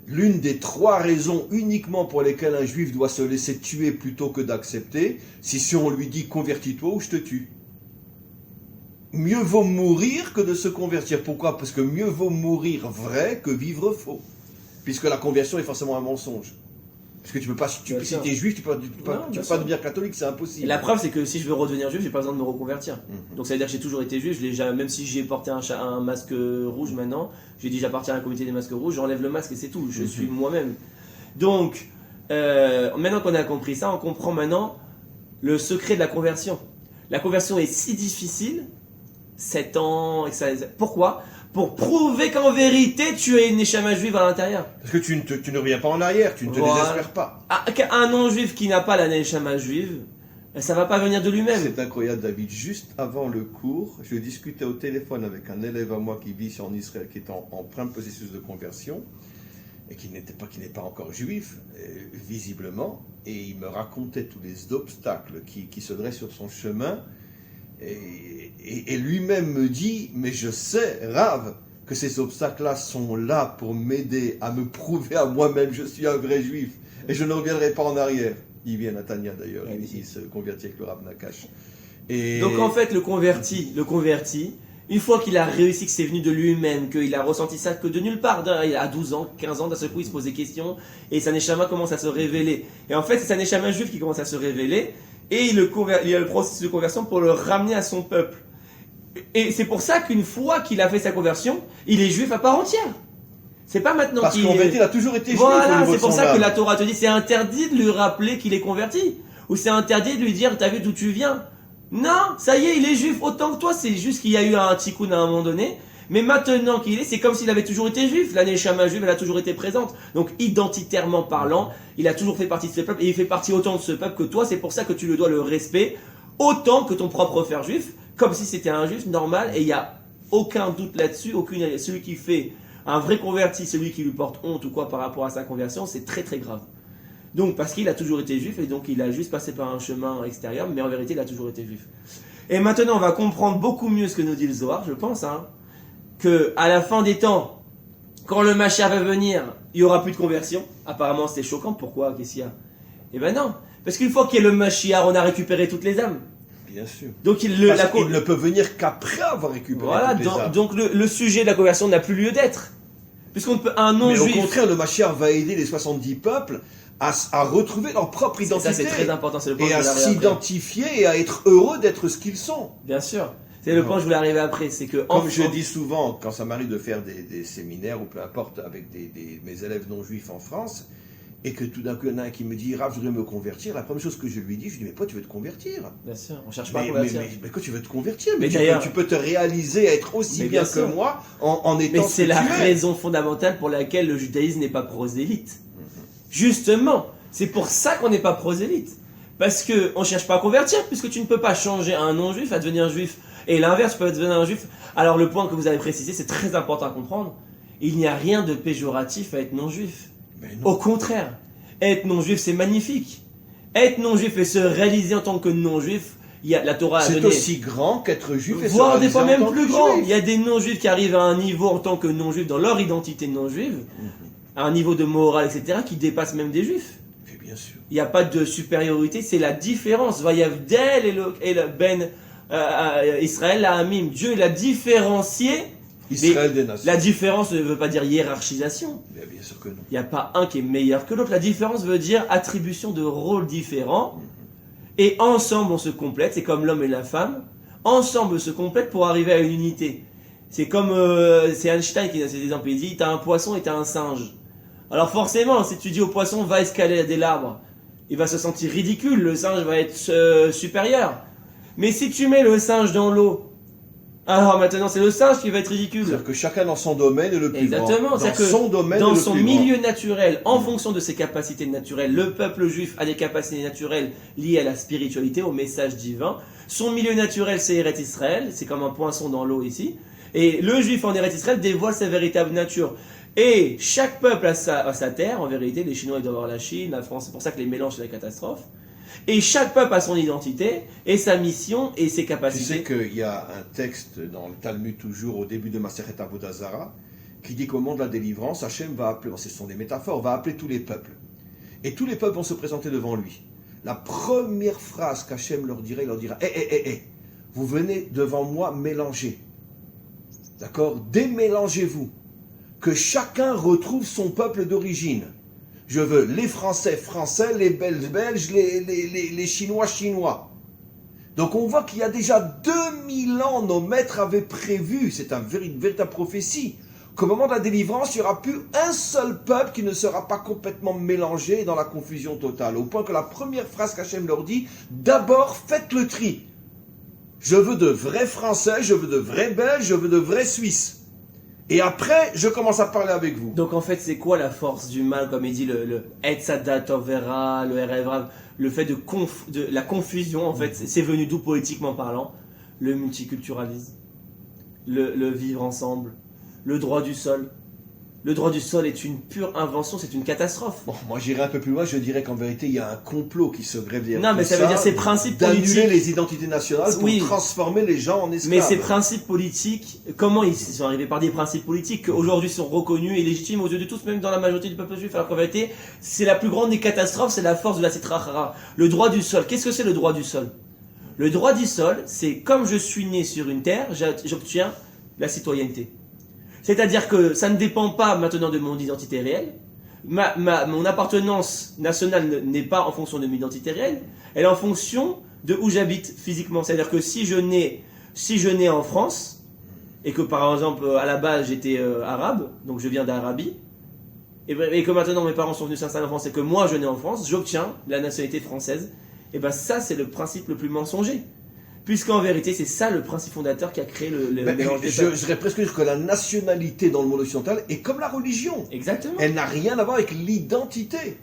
l'une des 3 raisons uniquement pour lesquelles un juif doit se laisser tuer plutôt que d'accepter, c'est si on lui dit convertis-toi ou je te tue. Mieux vaut mourir que de se convertir. Pourquoi? Parce que mieux vaut mourir vrai que vivre faux. Puisque la conversion est forcément un mensonge. Parce que tu peux pas, si tu es juif, tu peux pas devenir catholique, c'est impossible. Et la preuve, c'est que si je veux redevenir juif, j'ai pas besoin de me reconvertir. Donc ça veut dire que j'ai toujours été juif. Même si j'ai porté un masque rouge maintenant, j'ai dit j'appartiens à un comité des masques rouges, j'enlève le masque et c'est tout. Je suis moi-même. Donc maintenant qu'on a compris ça, on comprend maintenant le secret de la conversion. La conversion est si difficile, 7 ans, etc. Pourquoi? Pour prouver qu'en vérité, tu es une neshama juive à l'intérieur. Parce que tu ne reviens pas en arrière, tu ne te désespères pas. Un non-juif qui n'a pas la neshama juive, ça ne va pas venir de lui-même. C'est incroyable, David. Juste avant le cours, je discutais au téléphone avec un élève à moi qui vit en Israël, qui est en plein processus de conversion, et qui n'est pas encore juif, visiblement, et il me racontait tous les obstacles qui se dressent sur son chemin. Et lui-même me dit, mais je sais, Rav, que ces obstacles-là sont là pour m'aider à me prouver à moi-même, je suis un vrai juif, et je ne reviendrai pas en arrière. Il vient à Tania d'ailleurs, il se convertit avec le Rav Nakash. Donc en fait, le converti, une fois qu'il a réussi, que c'est venu de lui-même, qu'il a ressenti ça que de nulle part, il a 12 ans, 15 ans, d'un seul coup il se pose des questions, et sa neshama commence à se révéler. Et en fait, c'est sa neshama juive qui commence à se révéler, et il y a le processus de conversion pour le ramener à son peuple. Et c'est pour ça qu'une fois qu'il a fait sa conversion, il est juif à part entière. C'est pas maintenant Parce qu'en fait, il a toujours été juif. Voilà, c'est pour ça que la Torah te dit c'est interdit de lui rappeler qu'il est converti. Ou c'est interdit de lui dire t'as vu d'où tu viens. Non, ça y est, il est juif autant que toi. C'est juste qu'il y a eu un tikkun à un moment donné. Mais maintenant qu'il est, c'est comme s'il avait toujours été juif. La neshama juive, elle a toujours été présente. Donc, identitairement parlant, il a toujours fait partie de ce peuple. Et il fait partie autant de ce peuple que toi. C'est pour ça que tu le dois le respect autant que ton propre frère juif. Comme si c'était un juif normal. Et il n'y a aucun doute là-dessus. Celui qui fait un vrai converti, celui qui lui porte honte ou quoi par rapport à sa conversion, c'est très très grave. Donc, parce qu'il a toujours été juif. Et donc, il a juste passé par un chemin extérieur. Mais en vérité, il a toujours été juif. Et maintenant, on va comprendre beaucoup mieux ce que nous dit le Zohar, je pense, que à la fin des temps, quand le Mashiach va venir, il n'y aura plus de conversion. Apparemment, c'est choquant. Pourquoi? Qu'est-ce qu'il y a? Eh ben non. Parce qu'une fois qu'il y a le Mashiach, on a récupéré toutes les âmes. Bien sûr. Donc il ne peut venir qu'après avoir récupéré toutes les âmes. Donc le sujet de la conversion n'a plus lieu d'être. Puisqu'on peut un non-juif... Mais au contraire, le Mashiach va aider les 70 peuples à retrouver leur propre identité. Ça, c'est très important. C'est le point et à s'identifier et à être heureux d'être ce qu'ils sont. Bien sûr. C'est le point que je voulais arriver après, c'est que... Comme je dis souvent, quand ça m'arrive de faire des séminaires, ou peu importe, avec mes élèves non-juifs en France, et que tout d'un coup, il y en a un qui me dit « Rav, je voudrais me convertir », la première chose que je lui dis, je lui dis « Mais pourquoi tu veux te convertir ?» Bien sûr, on cherche pas à convertir. Mais quoi, tu veux te convertir? Mais tu peux te réaliser, être aussi bien que moi, en étant... Mais c'est la raison fondamentale pour laquelle le judaïsme n'est pas prosélyte. Justement, c'est pour ça qu'on n'est pas prosélyte. Parce qu'on ne cherche pas à convertir, puisque tu ne peux pas changer un non-juif à devenir juif. Et l'inverse, tu peux devenir un juif. Alors le point que vous avez précisé, c'est très important à comprendre. Il n'y a rien de péjoratif à être non-juif. Au contraire, être non-juif, c'est magnifique. Être non-juif et se réaliser en tant que non-juif, la Torah a donné... C'est aussi grand qu'être juif et voire des fois même plus grand. Il y a des non-juifs qui arrivent à un niveau en tant que non-juif, dans leur identité non-juive, à un niveau de morale, etc., qui dépasse même des juifs. Bien sûr. Il n'y a pas de supériorité, c'est la différence. Vayavdel et le Ben Israël la Hamim. Dieu il a différencié. Israël des nations. La différence ne veut pas dire hiérarchisation. Mais bien sûr que non. Il n'y a pas un qui est meilleur que l'autre. La différence veut dire attribution de rôles différents. Et ensemble on se complète. C'est comme l'homme et la femme. Ensemble se complètent pour arriver à une unité. C'est comme c'est Einstein qui donne cet exemple. Il dit t'as un poisson et t'as un singe. Alors forcément, si tu dis au poisson va escalader l'arbre, il va se sentir ridicule, le singe va être supérieur. Mais si tu mets le singe dans l'eau, Alors maintenant, c'est le singe qui va être ridicule. C'est-à-dire que chacun dans son domaine est le plus Exactement. grand. C'est-à-dire que son domaine dans est le son plus milieu naturel, en fonction de ses capacités naturelles, le peuple juif a des capacités naturelles liées à la spiritualité, au message divin. Son milieu naturel, c'est Eretz Israël, c'est comme un poinçon dans l'eau ici. Et le juif en Eretz Israël dévoile sa véritable nature. Et chaque peuple a sa terre, en vérité, les Chinois ils doivent avoir la Chine, la France, c'est pour ça que les mélanges c'est la catastrophe. Et chaque peuple a son identité, et sa mission, et ses Tu capacités. sais qu'il y a un texte dans le Talmud, toujours au début de Masechet Avodah Zarah, qui dit qu'au moment de la délivrance, Hachem va appeler, ce sont des métaphores, va appeler tous les peuples. Et tous les peuples vont se présenter devant lui. La première phrase qu'Hachem leur dira, il leur dira, vous venez devant moi mélanger. D'accord? Démélangez-vous. Que chacun retrouve son peuple d'origine. Je veux les Français français, les Belges belges, les Chinois chinois. Donc on voit qu'il y a déjà 2000 ans, nos maîtres avaient prévu, c'est une véritable prophétie, qu'au moment de la délivrance, il n'y aura plus un seul peuple qui ne sera pas complètement mélangé dans la confusion totale. Au point que la première phrase qu'Hachem leur dit, d'abord faites le tri. Je veux de vrais Français, je veux de vrais Belges, je veux de vrais Suisses. Et après, je commence à parler avec vous. Donc en fait, c'est quoi la force du mal, comme il dit le Etzadat Overa, le Erev Rav, le fait de la confusion, en fait, c'est venu d'où politiquement parlant? Le multiculturalisme, le vivre ensemble, le droit du sol. Le droit du sol est une pure invention, c'est une catastrophe. Bon, moi j'irai un peu plus loin, je dirais qu'en vérité, il y a un complot qui se grève derrière. Non, mais ça veut dire ces principes politiques. D'annuler les identités nationales pour transformer les gens en esclaves. Mais ces principes politiques, comment ils sont arrivés par des principes politiques qui aujourd'hui sont reconnus et légitimes aux yeux de tous, même dans la majorité du peuple juif, alors qu'en vérité, c'est la plus grande des catastrophes, c'est la force de la Sitra Achara. Le droit du sol, qu'est-ce que c'est le droit du sol? Le droit du sol, c'est comme je suis né sur une terre, j'obtiens la citoyenneté. C'est-à-dire que ça ne dépend pas maintenant de mon identité réelle. Mon appartenance nationale n'est pas en fonction de mon identité réelle. Elle est en fonction de où j'habite physiquement. C'est-à-dire que si je nais en France, et que par exemple à la base j'étais arabe, donc je viens d'Arabie, et que maintenant mes parents sont venus s'installer en France et que moi je nais en France, j'obtiens la nationalité française. Et bien ça c'est le principe le plus mensonger. Puisqu'en vérité, c'est ça le principe fondateur qui a créé le mélange des peuples. Je dirais presque dire que la nationalité dans le monde occidental est comme la religion. Exactement. Elle n'a rien à voir avec l'identité.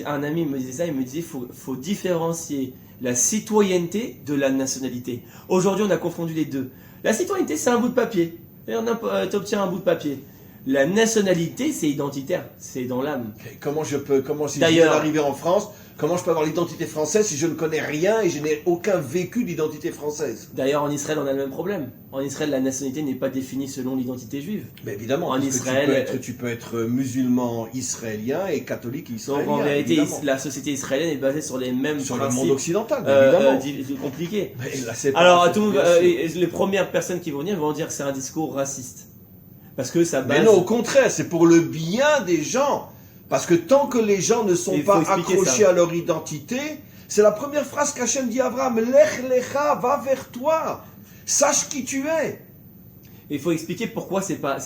Un ami me disait ça, il me disait faut différencier la citoyenneté de la nationalité. Aujourd'hui, on a confondu les deux. La citoyenneté, c'est un bout de papier. Tu obtiens un bout de papier. La nationalité, c'est identitaire, c'est dans l'âme. Si je viens d'arriver en France, comment je peux avoir l'identité française si je ne connais rien et je n'ai aucun vécu d'identité française? D'ailleurs, en Israël, on a le même problème. En Israël, la nationalité n'est pas définie selon l'identité juive. Mais évidemment, en Israël, tu peux être musulman israélien et catholique israélien. Donc en vérité, évidemment. la société israélienne est basée sur les mêmes sur principes. Le monde occidental, évidemment. Compliqué. Alors, les premières personnes qui vont venir vont dire que c'est un discours raciste. Parce que ça base... Mais non, au contraire, c'est pour le bien des gens. Parce que tant que les gens ne sont pas accrochés à leur identité, c'est la première phrase qu'Hachem dit à Abraham, Lech lecha, va vers toi, sache qui tu es. Il faut expliquer pourquoi c'est pas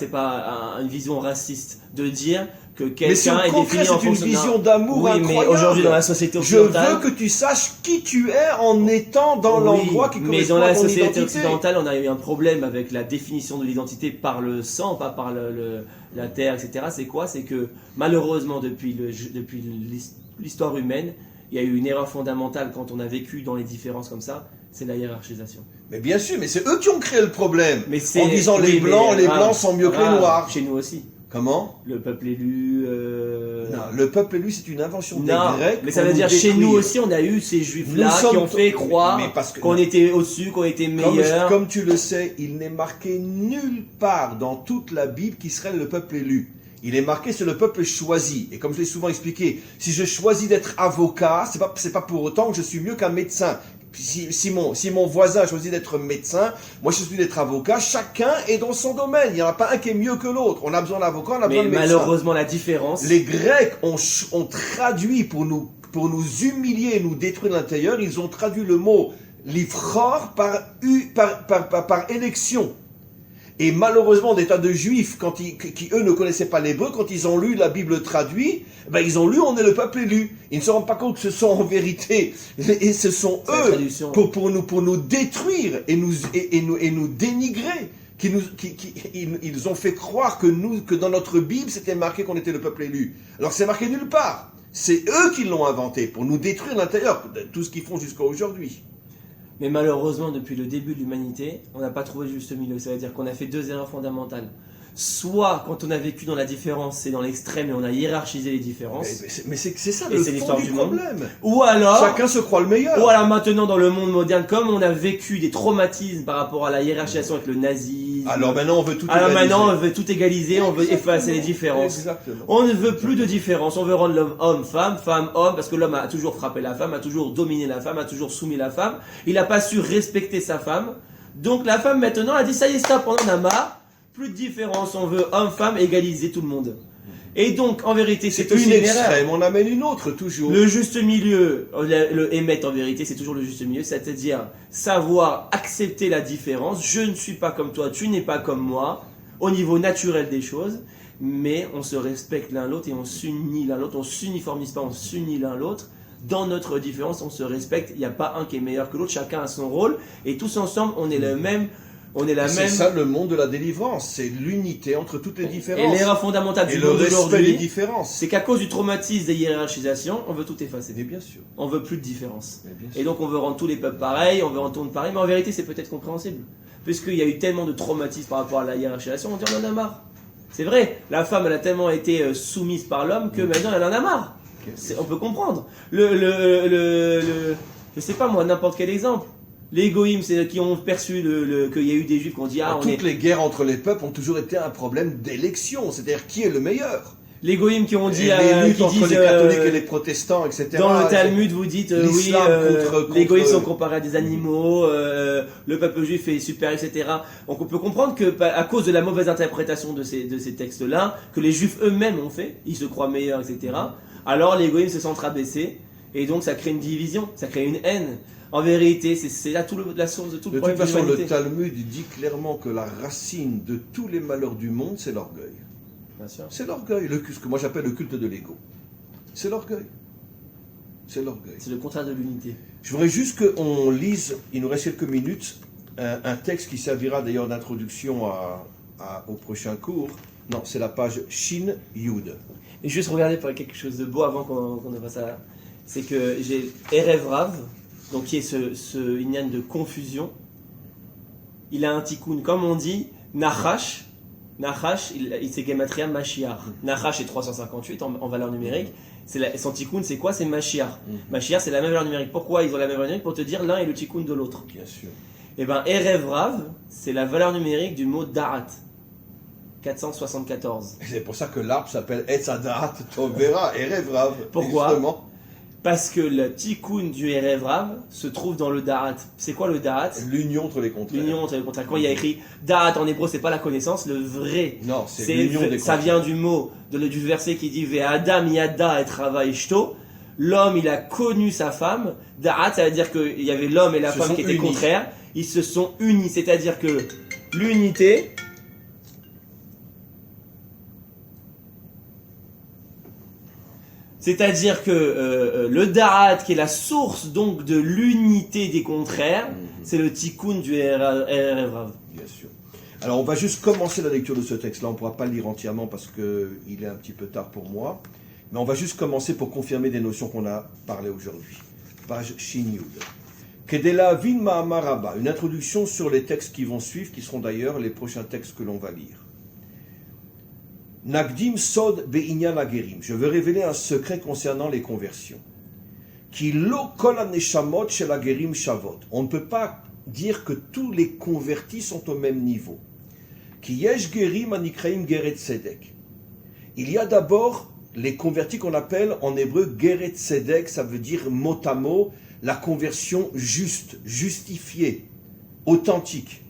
une vision raciste de dire que quelqu'un est défini en fonction... c'est une vision d'amour incroyable. Mais aujourd'hui dans la société occidentale... Je veux que tu saches qui tu es en étant dans l'endroit qui correspond à ton identité. Mais dans la société occidentale, on a eu un problème avec la définition de l'identité par le sang, pas par la terre, etc. C'est quoi? C'est que malheureusement, depuis l'histoire humaine, il y a eu une erreur fondamentale quand on a vécu dans les différences comme ça, c'est la hiérarchisation. Mais bien sûr, mais c'est eux qui ont créé le problème. En disant les blancs sont mieux que les noirs. Chez nous aussi. Comment? Le peuple élu... Non, le peuple élu, c'est une invention des Grecs. Mais ça veut dire chez nous aussi, on a eu ces juifs-là qui ont fait croire qu'on était au-dessus, qu'on était meilleurs. Comme tu le sais, il n'est marqué nulle part dans toute la Bible qu'Israël est le peuple élu. Il est marqué c'est le peuple choisi. Et comme je l'ai souvent expliqué, si je choisis d'être avocat, c'est pas pour autant que je suis mieux qu'un médecin. Si mon voisin choisit d'être médecin, moi je choisis d'être avocat, chacun est dans son domaine. Il n'y en a pas un qui est mieux que l'autre. On a besoin d'avocat, on a besoin de médecin. Mais malheureusement, la différence... Les Grecs ont traduit pour nous humilier et nous détruire de l'intérieur, ils ont traduit le mot livror par élection. Et malheureusement, des tas de juifs, qui eux ne connaissaient pas l'hébreu, quand ils ont lu la Bible traduite, ils ont lu on est le peuple élu. Ils ne se rendent pas compte que ce sont en vérité, et ce sont eux pour nous détruire et nous dénigrer. Ils ont fait croire que dans notre Bible, c'était marqué qu'on était le peuple élu. Alors c'est marqué nulle part. C'est eux qui l'ont inventé pour nous détruire l'intérieur, tout ce qu'ils font jusqu'à aujourd'hui. Mais malheureusement, depuis le début de l'humanité, on n'a pas trouvé le juste milieu. Ça veut dire qu'on a fait deux erreurs fondamentales. Soit, quand on a vécu dans la différence, c'est dans l'extrême et on a hiérarchisé les différences. Mais c'est ça et le c'est fond du problème. Ou alors, chacun se croit le meilleur. Ou alors maintenant, dans le monde moderne, comme on a vécu des traumatismes par rapport à la hiérarchisation avec le nazisme. Alors maintenant, on veut tout égaliser. Maintenant, on veut tout égaliser, on veut effacer les différences. Exactement. On ne veut plus de différence. On veut rendre l'homme homme, femme, femme, homme, parce que l'homme a toujours frappé la femme, a toujours dominé la femme, a toujours soumis la femme. Il n'a pas su respecter sa femme. Donc la femme maintenant a dit ça y est, stop, on en a marre. Plus de différence, on veut homme-femme égaliser tout le monde. Et donc, en vérité, c'est aussi une extrême, on amène une autre, toujours. Le juste milieu, le émettre en vérité, c'est toujours le juste milieu, c'est-à-dire savoir accepter la différence. Je ne suis pas comme toi, tu n'es pas comme moi, au niveau naturel des choses, mais on se respecte l'un l'autre et on s'unit l'un l'autre, on s'uniformise pas, on s'unit l'un l'autre. Dans notre différence, on se respecte, il n'y a pas un qui est meilleur que l'autre, chacun a son rôle, et tous ensemble, on est le même. C'est ça le monde de la délivrance, c'est l'unité entre toutes les différences. Et l'erreur fondamentale du monde d'aujourd'hui, c'est qu'à cause du traumatisme des hiérarchisations, on veut tout effacer. Mais bien sûr. On veut plus de différence. Et donc on veut rendre tous les peuples pareils, on veut rendre tout le monde pareil, mais en vérité c'est peut-être compréhensible. Puisqu'il y a eu tellement de traumatisme par rapport à la hiérarchisation, on dit on en a marre. C'est vrai, la femme elle a tellement été soumise par l'homme que maintenant elle en a marre. On peut comprendre. Je sais pas moi, n'importe quel exemple. Les goïms, c'est qui ont perçu qu'il y a eu des juifs qui ont dit toutes les guerres entre les peuples ont toujours été un problème d'élection, c'est-à-dire qui est le meilleur. Les goïms qui ont dit les luttes entre les catholiques et les protestants, etc. Dans le Talmud, vous dites les goïms sont comparés à des animaux, le peuple juif est super, etc. Donc on peut comprendre que à cause de la mauvaise interprétation de ces textes-là, que les juifs eux-mêmes ont fait, ils se croient meilleurs, etc. Alors les goïms se sentent rabaissés et donc ça crée une division, ça crée une haine. En vérité, c'est là la source de tout le problème de l'humanité. De toute façon, le Talmud dit clairement que la racine de tous les malheurs du monde, c'est l'orgueil. Bien sûr. C'est l'orgueil, ce que moi j'appelle le culte de l'ego. C'est l'orgueil. C'est l'orgueil. C'est le contraire de l'unité. Je voudrais juste qu'on lise, il nous reste quelques minutes, un texte qui servira d'ailleurs d'introduction au prochain cours. Non, c'est la page Shin Yud. Et juste regarder pour quelque chose de beau avant qu'on ne fasse ça. C'est que j'ai Erev Rav, donc qui est ce inyan de confusion. Il a un tikkun, comme on dit, Nachash. Nachash, il s'est gematria Mashiach. Nachash est 358 en valeur numérique. Son tikkun, c'est quoi? C'est Mashiach. Mashiach, c'est la même valeur numérique. Pourquoi ils ont la même valeur numérique? Pour te dire l'un est le tikkun de l'autre. Bien sûr. Et bien, Erev Rav, c'est la valeur numérique du mot Da'at. 474. C'est pour ça que l'arbre s'appelle Etz Hadaat Tovera, Erev Rav. Pourquoi? Justement. Parce que le tikkun du Erev Rav se trouve dans le Da'at. C'est quoi le Da'at? L'union entre les contraires. L'union entre les contraires. Quand il y a écrit Da'at en hébreu, c'est pas la connaissance, le vrai. Non, c'est l'union des contraires. Ça vient du mot, du verset qui dit Ve'adam yada et trava ishto. L'homme, il a connu sa femme. Da'at, ça veut dire qu'il y avait l'homme et la femme qui étaient contraires. Ils se sont unis. C'est-à-dire que l'unité. C'est-à-dire que le Da'at, qui est la source donc de l'unité des contraires, c'est le tikkun du Erev Rav. Bien sûr. Alors on va juste commencer la lecture de ce texte-là, on ne pourra pas le lire entièrement parce qu'il est un petit peu tard pour moi, mais on va juste commencer pour confirmer des notions qu'on a parlé aujourd'hui. Page Shin Yud. Kedela Vin Ma'amar Rabba, une introduction sur les textes qui vont suivre, qui seront d'ailleurs les prochains textes que l'on va lire. Nagdim Sod Be'inyan Agerim. Je veux révéler un secret concernant les conversions. Ki lo kol haneshamot shel agerim shavot. On ne peut pas dire que tous les convertis sont au même niveau. Ki yesh gerim anikraim geret tzedek. Il y a d'abord les convertis qu'on appelle en hébreu geret tzedek, ça veut dire mot à mot la conversion juste, justifiée, authentique.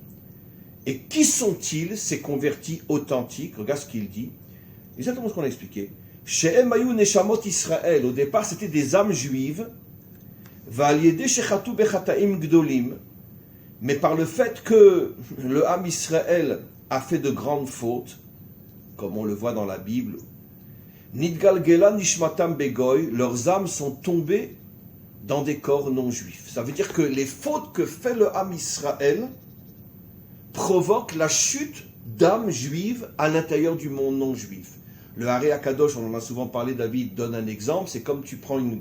Et qui sont-ils, ces convertis authentiques? Regarde ce qu'il dit. Exactement ce qu'on a expliqué. She'em ayu neshamot Israël. Au départ, c'était des âmes juives. Va'al yedei shechatu bechataim gdolim. Mais par le fait que le âme Israël a fait de grandes fautes, comme on le voit dans la Bible, Nidgalgela Nishmatam Begoy, leurs âmes sont tombées dans des corps non juifs. Ça veut dire que les fautes que fait le Ham Israël provoquent la chute d'âmes juives à l'intérieur du monde non juif. Le Haré Akadosh, on en a souvent parlé, David donne un exemple, c'est comme tu prends une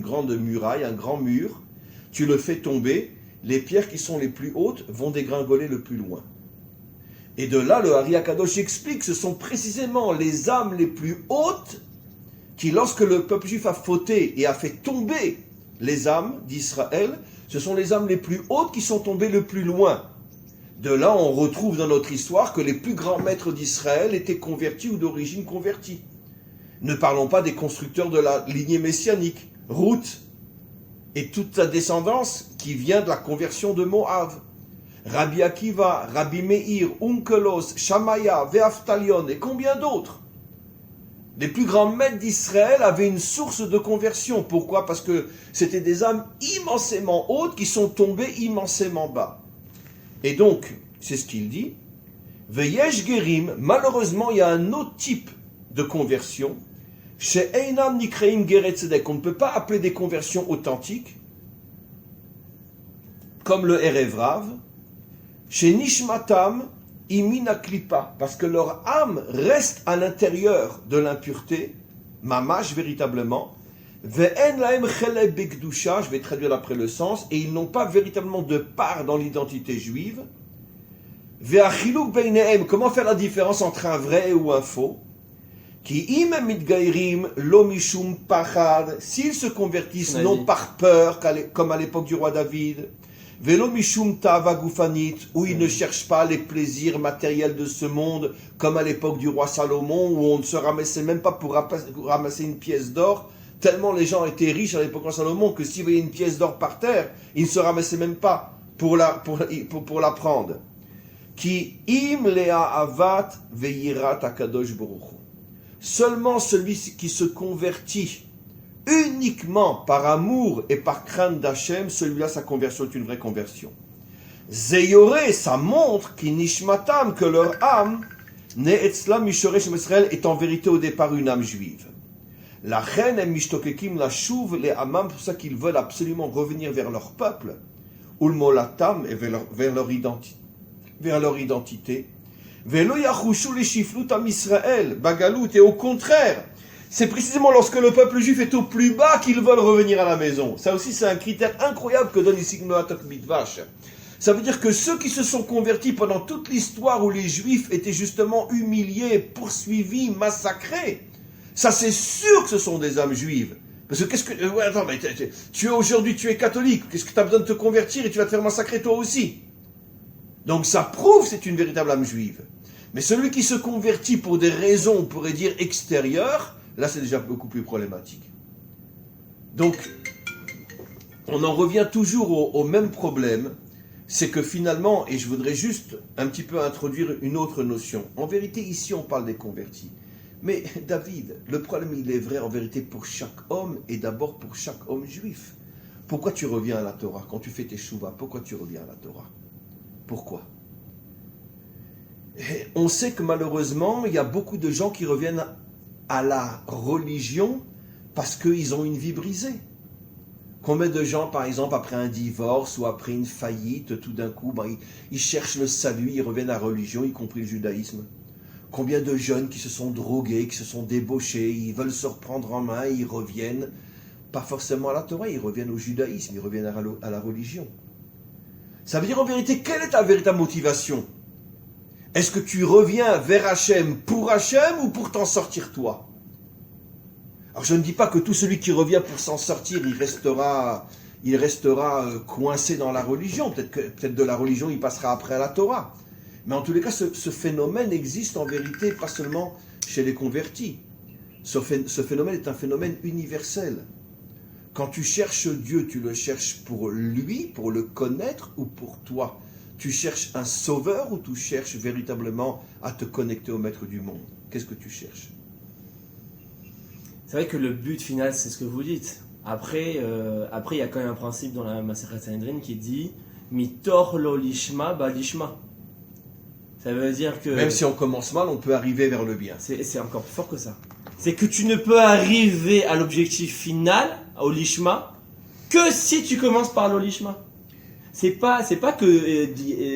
grande muraille, un grand mur, tu le fais tomber, les pierres qui sont les plus hautes vont dégringoler le plus loin. Et de là, le Haré Akadosh explique, ce sont précisément les âmes les plus hautes qui, lorsque le peuple juif a fauté et a fait tomber les âmes d'Israël, ce sont les âmes les plus hautes qui sont tombées le plus loin. De là, on retrouve dans notre histoire que les plus grands maîtres d'Israël étaient convertis ou d'origine convertie. Ne parlons pas des constructeurs de la lignée messianique, Ruth, et toute sa descendance qui vient de la conversion de Moab. Rabbi Akiva, Rabbi Meir, Onkelos, Shamaya, Ve'aftalion et combien d'autres. Les plus grands maîtres d'Israël avaient une source de conversion. Pourquoi ? Parce que c'était des âmes immensément hautes qui sont tombées immensément bas. Et donc, c'est ce qu'il dit, Veyesh Gerim, malheureusement, il y a un autre type de conversion, chez Einam Nikreim Geret Tzedek, on ne peut pas appeler des conversions authentiques, comme le Erev Rav, chez Nishmatam, Imina Klipa, parce que leur âme reste à l'intérieur de l'impureté, mamash véritablement, Ve'en laem chelek bekdusha, je vais traduire après le sens, et ils n'ont pas véritablement de part dans l'identité juive. Ve'achiluk beinehem, comment faire la différence entre un vrai ou un faux? Ki im mitgairim lo mishum pachad, s'ils se convertissent non par peur, comme à l'époque du roi David, Velo mishum tava gufanit, où ils ne cherchent pas les plaisirs matériels de ce monde, comme à l'époque du roi Salomon, où on ne se ramassait même pas pour ramasser une pièce d'or, tellement les gens étaient riches à l'époque de Salomon que s'ils voyaient une pièce d'or par terre, ils ne se ramassaient même pas pour la prendre. Qui im lea avat veyirat akadosh baruch hu. Seulement celui qui se convertit uniquement par amour et par crainte d'Hachem, celui-là, sa conversion est une vraie conversion. Zeyore, ça montre qu'inishmatam, que leur âme, ne'etzlam mishoresh Israël, est en vérité au départ une âme juive. La reine et mishtokekim la chouve les amam, pour ça qu'ils veulent absolument revenir vers leur peuple, ulmolatam, et vers leur identité. Velo yachushu les shiflutam Israël, bagalout, et au contraire, c'est précisément lorsque le peuple juif est au plus bas qu'ils veulent revenir à la maison. Ça aussi, c'est un critère incroyable que donne ici Gnoatok Mitvash. Ça veut dire que ceux qui se sont convertis pendant toute l'histoire où les juifs étaient justement humiliés, poursuivis, massacrés, ça c'est sûr que ce sont des âmes juives. Parce que qu'est-ce que... attends, mais aujourd'hui tu es catholique, qu'est-ce que tu as besoin de te convertir et tu vas te faire massacrer toi aussi? Donc ça prouve que c'est une véritable âme juive. Mais celui qui se convertit pour des raisons, on pourrait dire, extérieures, là, c'est déjà beaucoup plus problématique. Donc, on en revient toujours au même problème, c'est que finalement, et je voudrais juste un petit peu introduire une autre notion. En vérité, ici, on parle des convertis. Mais David, le problème, il est vrai en vérité pour chaque homme, et d'abord pour chaque homme juif. Pourquoi tu reviens à la Torah? Quand tu fais tes chouvas, pourquoi tu reviens à la Torah? Pourquoi? Et on sait que malheureusement, il y a beaucoup de gens qui reviennent à la religion parce qu'ils ont une vie brisée. Combien de gens, par exemple, après un divorce ou après une faillite, tout d'un coup, ils cherchent le salut, ils reviennent à la religion, y compris le judaïsme. Combien de jeunes qui se sont drogués, qui se sont débauchés, ils veulent se reprendre en main, ils reviennent, pas forcément à la Torah, ils reviennent au judaïsme, ils reviennent à la religion. Ça veut dire en vérité, quelle est ta véritable motivation? Est-ce que tu reviens vers Hachem pour Hachem ou pour t'en sortir toi? Alors je ne dis pas que tout celui qui revient pour s'en sortir, il restera coincé dans la religion. Peut-être de la religion, il passera après à la Torah. Mais en tous les cas, ce phénomène existe en vérité, pas seulement chez les convertis. Ce phénomène est un phénomène universel. Quand tu cherches Dieu, tu le cherches pour lui, pour le connaître ou pour toi? Tu cherches un sauveur ou tu cherches véritablement à te connecter au maître du monde? Qu'est-ce que tu cherches? C'est vrai que le but final, c'est ce que vous dites. Après, il y a quand même un principe dans la Masechet Sanhedrin qui dit « Mitor lo lishma ba lishma ». Ça veut dire que... Même si on commence mal, on peut arriver vers le bien. C'est encore plus fort que ça. C'est que tu ne peux arriver à l'objectif final, au lishma, que si tu commences par l'olishma. C'est pas que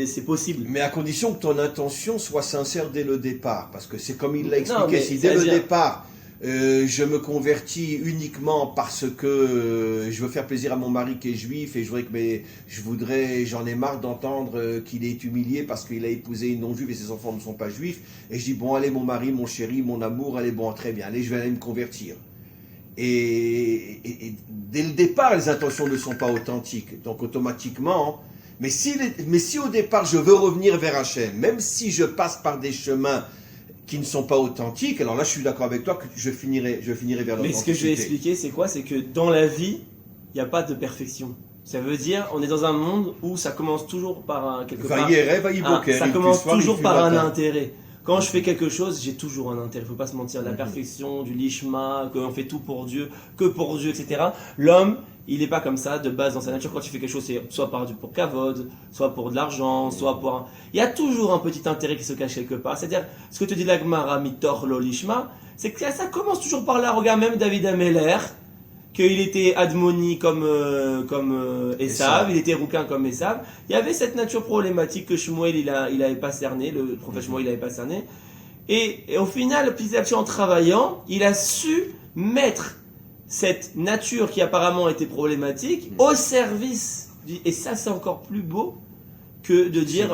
c'est possible. Mais à condition que ton intention soit sincère dès le départ. Parce que c'est comme il l'a Non, expliqué, mais si dès le c'est-à-dire- départ, je me convertis uniquement parce que je veux faire plaisir à mon mari qui est juif et j'en ai marre d'entendre qu'il est humilié parce qu'il a épousé une non-juive et ses enfants ne sont pas juifs. Et je dis, bon, allez, mon mari, mon chéri, mon amour, allez, bon, très bien, allez, je vais aller me convertir. Et dès le départ, les intentions ne sont pas authentiques. Donc automatiquement, mais si au départ je veux revenir vers Hachem, même si je passe par des chemins qui ne sont pas authentiques, alors là je suis d'accord avec toi que je finirai vers l'authenticité. Mais ce que je vais expliquer, c'est quoi? C'est que dans la vie, il n'y a pas de perfection. Ça veut dire, on est dans un monde où ça commence toujours par quelque part... Ça commence toujours par un intérêt. Quand je fais quelque chose, j'ai toujours un intérêt. Il ne faut pas se mentir. La perfection, du lishma, qu'on fait tout pour Dieu, que pour Dieu, etc. L'homme, il n'est pas comme ça de base dans sa nature. Quand tu fais quelque chose, c'est soit pour kavod, soit pour de l'argent, soit pour... Il y a toujours un petit intérêt qui se cache quelque part. C'est-à-dire, ce que te dit la Gemara, mitor lo lishma, c'est que ça commence toujours par là. Regarde même David Ameller, qu'il était Admoni comme Esav, il était Rouquin comme Esav. Il y avait cette nature problématique que Shmuel il avait pas cerné, le prophète Shmuel il avait pas cerné. Et au final, petit à petit en travaillant, il a su mettre cette nature qui apparemment était problématique au service. Et ça c'est encore plus beau que de dire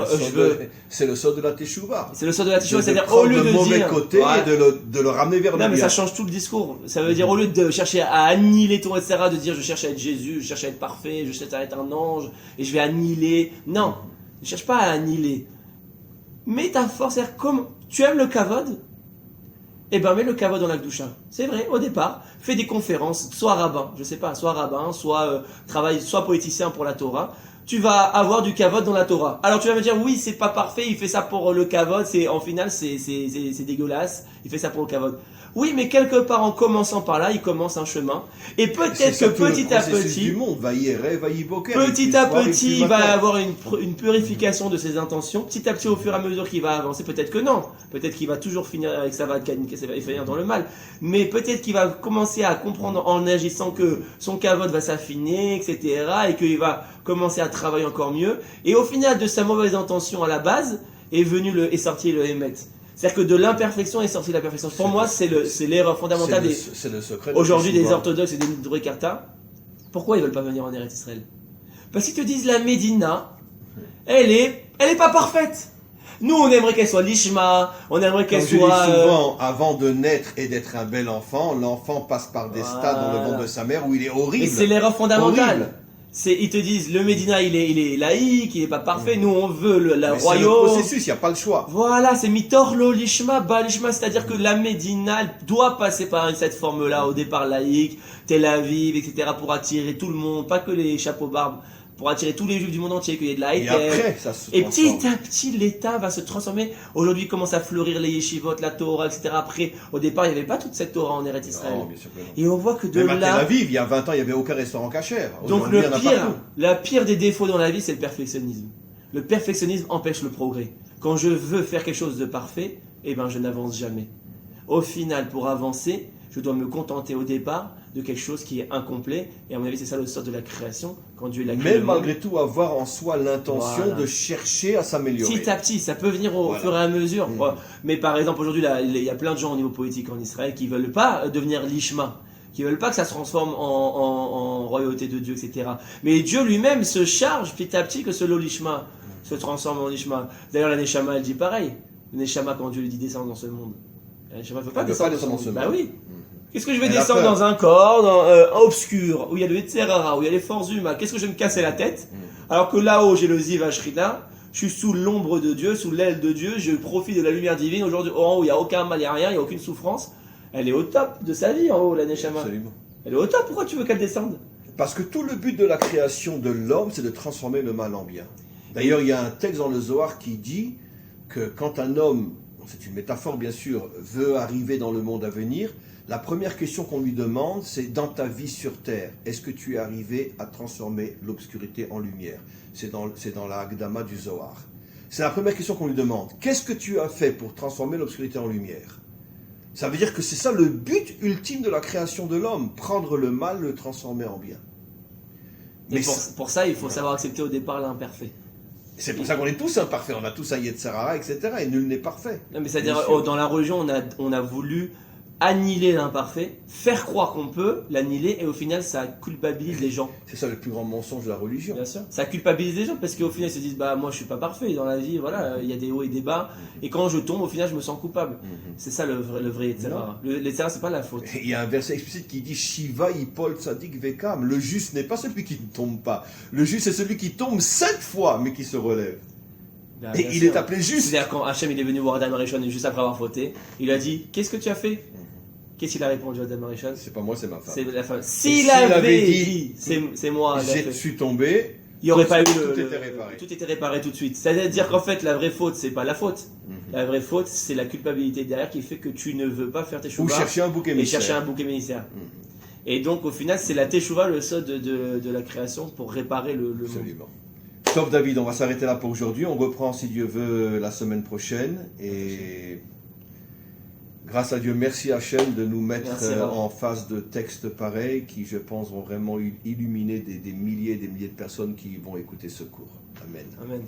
c'est le sort de la teshuva. C'est le sort de la teshuva, c'est-à-dire au lieu de le mauvais côté et de le ramener vers le bien. Non mais ça change tout le discours. Ça veut dire au lieu de chercher à annihiler ton etc, de dire je cherche à être Jésus, je cherche à être parfait, je cherche à être un ange et je vais annihiler. Non, ne cherche pas à annihiler. Mets ta force, c'est-à-dire comme tu aimes le kavod, eh ben mets le kavod dans la Kedusha. C'est vrai, au départ, fais des conférences, soit rabbin, je sais pas, soit travaille, soit poéticien pour la Torah. Tu vas avoir du kavod dans la Torah. Alors tu vas me dire oui, c'est pas parfait, il fait ça pour le kavod, en final c'est dégueulasse, il fait ça pour le kavod. Oui, mais quelque part en commençant par là, il commence un chemin et peut-être que petit à petit du monde, il va avoir une purification de ses intentions, petit à petit au fur et à mesure qu'il va avancer, peut-être que non, peut-être qu'il va toujours finir avec ça va finir dans le mal, mais peut-être qu'il va commencer à comprendre en agissant que son kavod va s'affiner, etc. et qu'il va commencer à travailler encore mieux, et au final de sa mauvaise intention à la base est sorti le Hémet. C'est-à-dire que de l'imperfection est sorti la perfection. Pour moi, c'est l'erreur fondamentale aujourd'hui des orthodoxes et des Doré-Karta. Pourquoi ils veulent pas venir en Eretz Israël? Parce qu'ils te disent la Médina, elle est pas parfaite. Nous, on aimerait qu'elle soit lishma, on aimerait qu'elle soit... souvent, avant de naître et d'être un bel enfant, l'enfant passe par des stades dans le ventre de sa mère où il est horrible. Et c'est l'erreur fondamentale. Horrible. Ils te disent, le Médina, il est laïque, il est pas parfait, nous on veut le royaume. C'est le processus, il n'y a pas le choix. Voilà, c'est mitor lo lishma, ba lishma, c'est-à-dire que la Médina doit passer par cette forme-là, au départ laïque, Tel Aviv, etc., pour attirer tout le monde, pas que les chapeaux barbes, pour attirer tous les juifs du monde entier, qu'il y ait de la Et après, ça se Et transforme. petit à petit, l'État va se transformer. Aujourd'hui, commence à fleurir les yeshivot, la Torah, etc. Après, au départ, il n'y avait pas toute cette Torah en Eretz Israël. Non, bien sûr que non. Et on voit que de Même à Tel là... Aviv, il y a 20 ans, il n'y avait aucun restaurant cachère. Donc Aujourd'hui, il y en a partout. la pire des défauts dans la vie, c'est le perfectionnisme. Le perfectionnisme empêche le progrès. Quand je veux faire quelque chose de parfait, eh ben je n'avance jamais. Au final, pour avancer, je dois me contenter au départ de quelque chose qui est incomplet. Et à mon avis, c'est ça le sort de la création. Quand Dieu l'a créé. Mais malgré tout, avoir en soi l'intention de chercher à s'améliorer. Petit à petit, ça peut venir au fur et à mesure. Mais par exemple, aujourd'hui, il y a plein de gens au niveau politique en Israël qui ne veulent pas devenir lishma, qui ne veulent pas que ça se transforme en royauté de Dieu, etc. Mais Dieu lui-même se charge petit à petit que ce lishma se transforme en lishma. D'ailleurs, la Neshama, elle dit pareil. La Neshama, quand Dieu lui dit descendre dans ce monde, la Neshama ne peut pas descendre dans ce monde. Bah oui. Qu'est-ce que je vais descendre dans un corps obscur, où il y a le Yetzerara, où il y a les forces humaines? Qu'est-ce que je vais me casser la tête? Alors que là-haut, j'ai le Ziv Ashrina, je suis sous l'ombre de Dieu, sous l'aile de Dieu, je profite de la lumière divine. Aujourd'hui, en haut, il n'y a aucun mal, il n'y a rien, il n'y a aucune souffrance. Elle est au top de sa vie, en haut, la Neshama. Absolument. Elle est au top, pourquoi tu veux qu'elle descende? Parce que tout le but de la création de l'homme, c'est de transformer le mal en bien. D'ailleurs, il y a un texte dans le Zohar qui dit que quand un homme, c'est une métaphore bien sûr, veut arriver dans le monde à venir, la première question qu'on lui demande, c'est dans ta vie sur terre, est-ce que tu es arrivé à transformer l'obscurité en lumière? C'est dans la Hagdama du Zohar. C'est la première question qu'on lui demande. Qu'est-ce que tu as fait pour transformer l'obscurité en lumière? Ça veut dire que c'est ça le but ultime de la création de l'homme, prendre le mal, le transformer en bien. Mais pour ça, il faut savoir accepter au départ l'imparfait. C'est pour ça qu'on est tous imparfaits, on a tous un Yetzirah, etc. Et nul n'est parfait. Non, mais c'est-à-dire, dans la religion, on a voulu annihiler l'imparfait, faire croire qu'on peut l'annihiler, et au final, ça culpabilise les gens. C'est ça le plus grand mensonge de la religion. Bien sûr. Ça culpabilise les gens, parce qu'au final, ils se disent, bah, moi, je suis pas parfait dans la vie, voilà, il y a des hauts et des bas, et quand je tombe, au final, je me sens coupable. C'est ça le vrai Yetzirah. Le Yetzirah, c'est pas la faute. Il y a un verset explicite qui dit Shiva Yipol Tzadik Vekam. Le juste n'est pas celui qui ne tombe pas. Le juste, c'est celui qui tombe 5 fois, mais qui se relève. Bah, et il est appelé juste. C'est-à-dire, quand Hachem il est venu voir Adam Arishon juste après avoir fauté, il a dit, qu'est-ce que tu as fait? Qu'est-ce qu'il a répondu à Adam Arishon? C'est pas moi, c'est ma femme. C'est la femme. S'il avait dit, c'est moi. Je suis tombé. Il n'y aurait pas eu tout était réparé. Tout était réparé tout de suite. C'est-à-dire qu'en fait, la vraie faute, c'est pas la faute. La vraie faute, c'est la culpabilité derrière qui fait que tu ne veux pas faire tes chouvas. Ou chercher un bouc émissaire. Et chercher un bouc émissaire. Et donc, au final, c'est la teshuva, le sol de la création pour réparer le monde. Absolument. Top David, on va s'arrêter là pour aujourd'hui. On reprend, si Dieu veut, la semaine prochaine. Et grâce à Dieu, merci Hachem de nous mettre en face de textes pareils qui, je pense, vont vraiment illuminer des milliers et des milliers de personnes qui vont écouter ce cours. Amen. Amen.